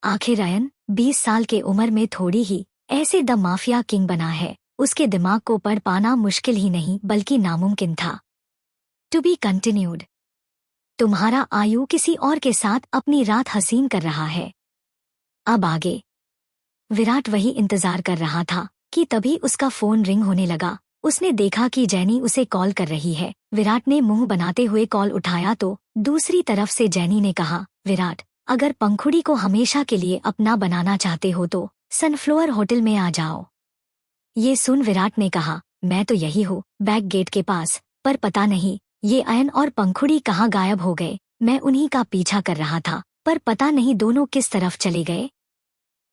आखिर अयन 20 साल के उम्र में थोड़ी ही ऐसे द माफिया किंग बना है, उसके दिमाग को पढ़ पाना मुश्किल ही नहीं बल्कि नामुमकिन था। To be continued. तुम्हारा आयु किसी और के साथ अपनी रात हसीन कर रहा है। अब आगे। विराट वही इंतजार कर रहा था कि तभी उसका फोन रिंग होने लगा। उसने देखा कि जेनी उसे कॉल कर रही है। विराट ने मुंह बनाते हुए कॉल उठाया तो दूसरी तरफ से जेनी ने कहा, विराट, अगर पंखुड़ी को हमेशा के लिए अपना बनाना चाहते हो तो सनफ्लावर होटल में आ जाओ। ये सुन विराट ने कहा, मैं तो यही हूँ, बैक गेट के पास, पर पता नहीं ये अयन और पंखुड़ी कहाँ गायब हो गए। मैं उन्हीं का पीछा कर रहा था, पर पता नहीं दोनों किस तरफ चले गए।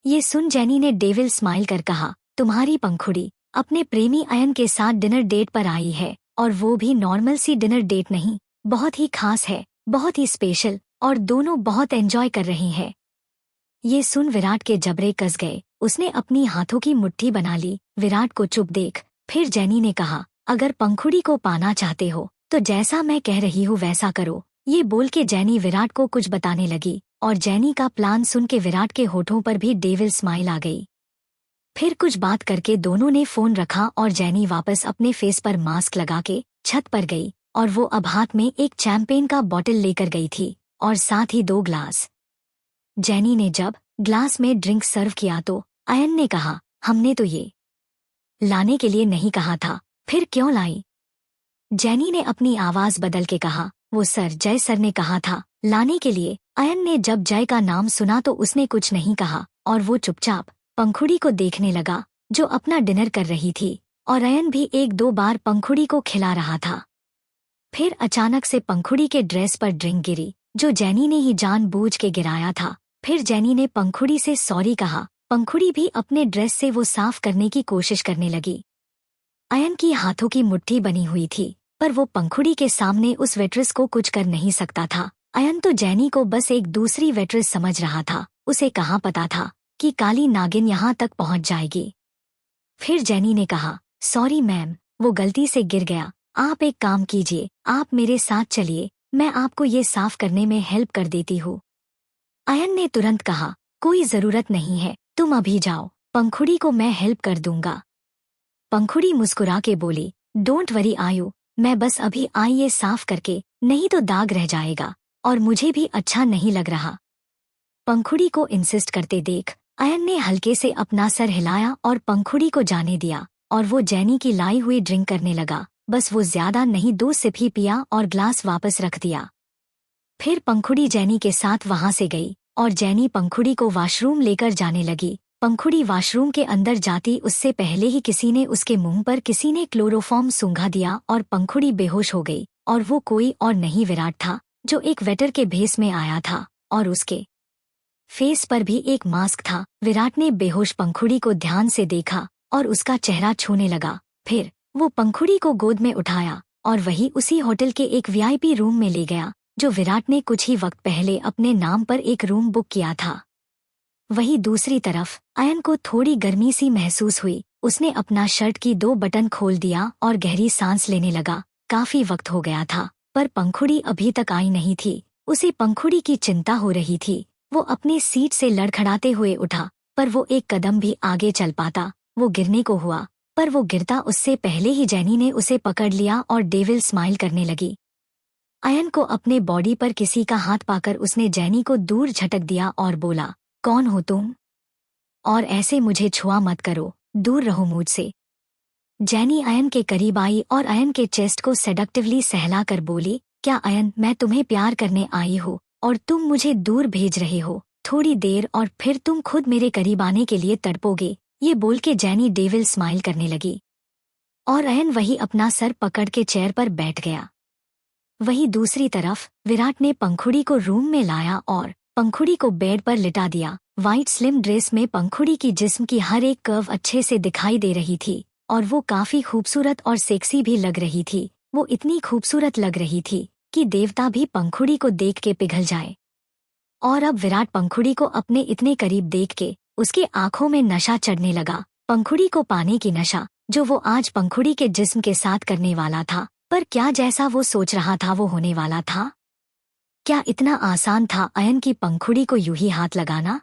ये सुन जेनी ने डेविल स्माइल कर कहा, तुम्हारी पंखुड़ी अपने प्रेमी अयन के साथ डिनर डेट पर आई है, और वो भी नॉर्मल सी डिनर डेट नहीं, बहुत ही खास है, बहुत ही स्पेशल, और दोनों बहुत एंजॉय कर रही हैं। ये सुन विराट के जबड़े कस गए। उसने अपनी हाथों की मुट्ठी बना ली। विराट को चुप देख फिर जेनी ने कहा, अगर पंखुड़ी को पाना चाहते हो तो जैसा मैं कह रही हूँ वैसा करो। ये बोल के जेनी विराट को कुछ बताने लगी, और जेनी का प्लान सुन के विराट के होठों पर भी डेविल स्माइल आ गई। फिर कुछ बात करके दोनों ने फोन रखा और जेनी वापस अपने फेस पर मास्क लगा के छत पर गई, और वो अब हाथ में एक चैंपेन का बॉटल लेकर गई थी और साथ ही 2 ग्लास। जेनी ने जब ग्लास में ड्रिंक सर्व किया तो अयन ने कहा, हमने तो ये लाने के लिए नहीं कहा था, फिर क्यों लाई? जेनी ने अपनी आवाज बदल के कहा, वो सर, जय सर ने कहा था लाने के लिए। अयन ने जब जय का नाम सुना तो उसने कुछ नहीं कहा, और वो चुपचाप पंखुड़ी को देखने लगा जो अपना डिनर कर रही थी, और अयन भी 1-2 बार पंखुड़ी को खिला रहा था। फिर अचानक से पंखुड़ी के ड्रेस पर ड्रिंक गिरी, जो जेनी ने ही जानबूझ के गिराया था। फिर जेनी ने पंखुड़ी से सॉरी कहा। पंखुड़ी भी अपने ड्रेस से वो साफ करने की कोशिश करने लगी। अयन की हाथों की मुट्ठी बनी हुई थी, पर वो पंखुड़ी के सामने उस वेट्रेस को कुछ कर नहीं सकता था। अयन तो जेनी को बस एक दूसरी वेट्रेस समझ रहा था। उसे कहाँ पता था कि काली नागिन यहाँ तक पहुँच जाएगी। फिर जेनी ने कहा, सॉरी मैम, वो गलती से गिर गया। आप एक काम कीजिए, आप मेरे साथ चलिए, मैं आपको ये साफ करने में हेल्प कर देती हूँ। अयन ने तुरंत कहा, कोई जरूरत नहीं है, तुम अभी जाओ, पंखुड़ी को मैं हेल्प कर दूंगा। पंखुड़ी मुस्कुरा के बोली, डोंट वरी आयु, मैं बस अभी आई ये साफ करके, नहीं तो दाग रह जाएगा, और मुझे भी अच्छा नहीं लग रहा। पंखुड़ी को इंसिस्ट करते देख अयन ने हल्के से अपना सर हिलाया और पंखुड़ी को जाने दिया, और वो जेनी की लाई हुई ड्रिंक करने लगा। बस वो ज्यादा नहीं, 2 सिप ही पिया और ग्लास वापस रख दिया। फिर पंखुड़ी जेनी के साथ वहां से गई, और जेनी पंखुड़ी को वॉशरूम लेकर जाने लगी। पंखुड़ी वॉशरूम के अंदर जाती उससे पहले ही किसी ने उसके मुंह पर किसी ने क्लोरोफॉर्म सूंघा दिया और पंखुड़ी बेहोश हो गई। और वो कोई और नहीं विराट था, जो एक वेटर के भेस में आया था, और उसके फेस पर भी एक मास्क था। विराट ने बेहोश पंखुड़ी को ध्यान से देखा और उसका चेहरा छूने लगा। फिर वो पंखुड़ी को गोद में उठाया और वही उसी होटल के एक वीआईपी रूम में ले गया, जो विराट ने कुछ ही वक्त पहले अपने नाम पर एक रूम बुक किया था। वहीं दूसरी तरफ अयन को थोड़ी गर्मी सी महसूस हुई। उसने अपना शर्ट की 2 बटन खोल दिया और गहरी सांस लेने लगा। काफी वक्त हो गया था, पर पंखुड़ी अभी तक आई नहीं थी। उसे पंखुड़ी की चिंता हो रही थी। वो अपनी सीट से लड़खड़ाते हुए उठा, पर वो एक कदम भी आगे चल पाता। वो गिरने को हुआ, पर वो गिरता उससे पहले ही जेनी ने उसे पकड़ लिया और डेविल स्माइल करने लगी। अयन को अपने बॉडी पर किसी का हाथ पाकर उसने जेनी को दूर झटक दिया और बोला, कौन हो तुम? और ऐसे मुझे छुआ मत करो, दूर रहो मुझसे। जेनी अयन के करीब आई और अयन के चेस्ट को सेडक्टिवली सहला कर बोली, क्या अयन, मैं तुम्हें प्यार करने आई हूँ और तुम मुझे दूर भेज रहे हो। थोड़ी देर और फिर तुम खुद मेरे करीब आने के लिए तड़पोगे। ये बोल के जेनी डेविल स्माइल करने लगी, और अयन वही अपना सर पकड़ के चेयर पर बैठ गया। वहीं दूसरी तरफ विराट ने पंखुड़ी को रूम में लाया और पंखुड़ी को बेड पर लिटा दिया। वाइट स्लिम ड्रेस में पंखुड़ी की जिस्म की हर एक कर्व अच्छे से दिखाई दे रही थी, और वो काफी खूबसूरत और सेक्सी भी लग रही थी। वो इतनी खूबसूरत लग रही थी कि देवता भी पंखुड़ी को देख के पिघल जाए। और अब विराट पंखुड़ी को अपने इतने करीब देख के उसके आंखों में नशा चढ़ने लगा। पंखुड़ी को पाने की नशा, जो वो आज पंखुड़ी के जिस्म के साथ करने वाला था। पर क्या जैसा वो सोच रहा था वो होने वाला था? क्या इतना आसान था अयन की पंखुड़ी को यूं ही हाथ लगाना?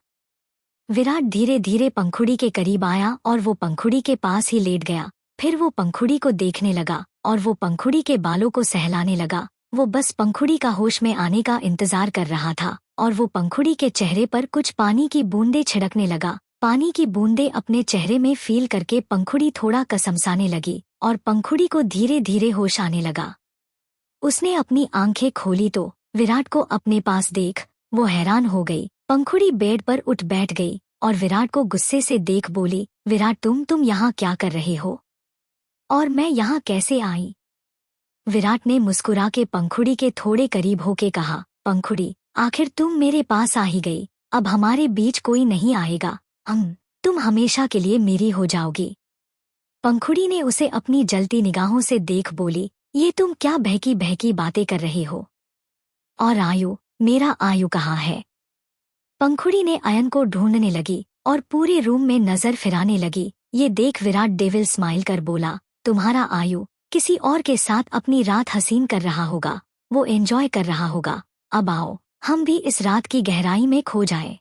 विराट धीरे धीरे पंखुड़ी के करीब आया और वो पंखुड़ी के पास ही लेट गया। फिर वो पंखुड़ी को देखने लगा और वो पंखुड़ी के बालों को सहलाने लगा। वो बस पंखुड़ी का होश में आने का इंतजार कर रहा था, और वो पंखुड़ी के चेहरे पर कुछ पानी की बूंदें छिड़कने लगा। पानी की बूंदें अपने चेहरे में फील करके पंखुड़ी थोड़ा कसमसाने लगी और पंखुड़ी को धीरे धीरे होश आने लगा। उसने अपनी आंखें खोली तो विराट को अपने पास देख वो हैरान हो गई। पंखुड़ी बेड पर उठ बैठ गई और विराट को गुस्से से देख बोली, विराट तुम यहाँ क्या कर रहे हो और मैं यहाँ कैसे आई? विराट ने मुस्कुरा के पंखुड़ी के थोड़े करीब होके कहा, पंखुड़ी आखिर तुम मेरे पास आ ही गई, अब हमारे बीच कोई नहीं आएगा, तुम हमेशा के लिए मेरी हो जाओगी। पंखुड़ी ने उसे अपनी जलती निगाहों से देख बोली, ये तुम क्या बहकी बहकी बातें कर रहे हो? और आयु, मेरा आयु कहाँ है? पंखुड़ी ने अयन को ढूंढने लगी और पूरे रूम में नजर फिराने लगी। ये देख विराट डेविल स्माइल कर बोला, तुम्हारा आयु किसी और के साथ अपनी रात हसीन कर रहा होगा, वो एंजॉय कर रहा होगा, अब आओ हम भी इस रात की गहराई में खो जाएं।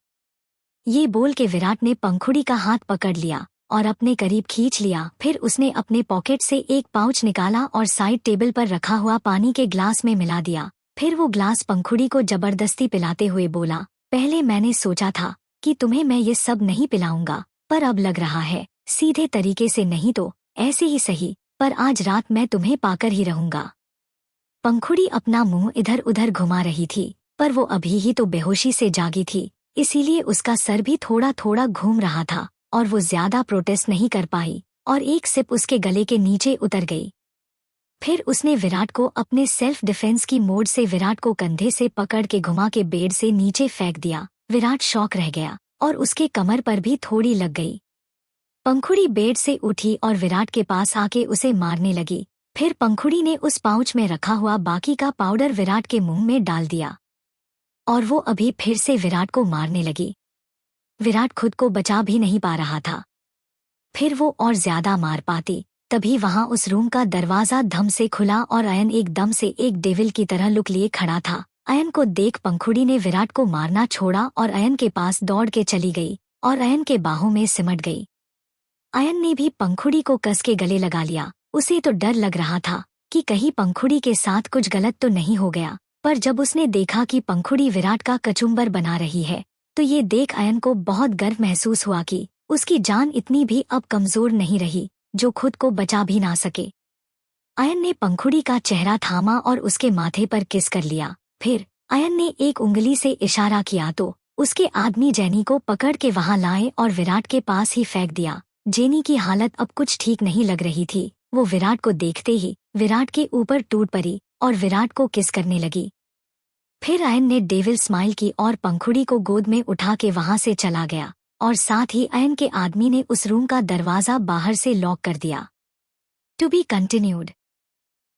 ये बोल के विराट ने पंखुड़ी का हाथ पकड़ लिया और अपने करीब खींच लिया। फिर उसने अपने पॉकेट से एक पाउच निकाला और साइड टेबल पर रखा हुआ पानी के ग्लास में मिला दिया। फिर वो ग्लास पंखुड़ी को जबरदस्ती पिलाते हुए बोला, पहले मैंने सोचा था कि तुम्हें मैं ये सब नहीं पिलाऊंगा, पर अब लग रहा है सीधे तरीके से नहीं तो ऐसे ही सही, पर आज रात मैं तुम्हें पाकर ही रहूंगा। पंखुड़ी अपना मुंह इधर उधर घुमा रही थी, पर वो अभी ही तो बेहोशी से जागी थी, इसीलिए उसका सर भी थोड़ा थोड़ा घूम रहा था और वो ज्यादा प्रोटेस्ट नहीं कर पाई और एक सिप उसके गले के नीचे उतर गई। फिर उसने विराट को अपने सेल्फ डिफेंस की मोड से विराट को कंधे से पकड़ के घुमा के बेड से नीचे फेंक दिया। विराट शॉक रह गया और उसके कमर पर भी थोड़ी लग गई। पंखुड़ी बेड से उठी और विराट के पास आके उसे मारने लगी। फिर पंखुड़ी ने उस पाउच में रखा हुआ बाकी का पाउडर विराट के मुंह में डाल दिया और वो अभी फिर से विराट को मारने लगी। विराट खुद को बचा भी नहीं पा रहा था, फिर वो और ज्यादा मार पाती। तभी वहां उस रूम का दरवाजा धम से खुला और अयन एकदम से एक डेविल की तरह लुक लिए खड़ा था। अयन को देख पंखुड़ी ने विराट को मारना छोड़ा और अयन के पास दौड़ के चली गई और अयन के बाहों में सिमट गई। अयन ने भी पंखुड़ी को कस के गले लगा लिया। उसे तो डर लग रहा था कि कहीं पंखुड़ी के साथ कुछ गलत तो नहीं हो गया, पर जब उसने देखा कि पंखुड़ी विराट का कचुम्बर बना रही है तो ये देख अयन को बहुत गर्व महसूस हुआ कि उसकी जान इतनी भी अब कमजोर नहीं रही जो खुद को बचा भी ना सके। अयन ने पंखुड़ी का चेहरा थामा और उसके माथे पर किस कर लिया। फिर अयन ने एक उंगली से इशारा किया तो उसके आदमी जेनी को पकड़ के वहां लाए और विराट के पास ही फेंक दिया। जेनी की हालत अब कुछ ठीक नहीं लग रही थी। वो विराट को देखते ही विराट के ऊपर टूट पड़ी और विराट को किस करने लगी। फिर अयन ने डेविल स्माइल की और पंखुड़ी को गोद में उठा के वहां से चला गया और साथ ही अयन के आदमी ने उस रूम का दरवाजा बाहर से लॉक कर दिया। To be continued.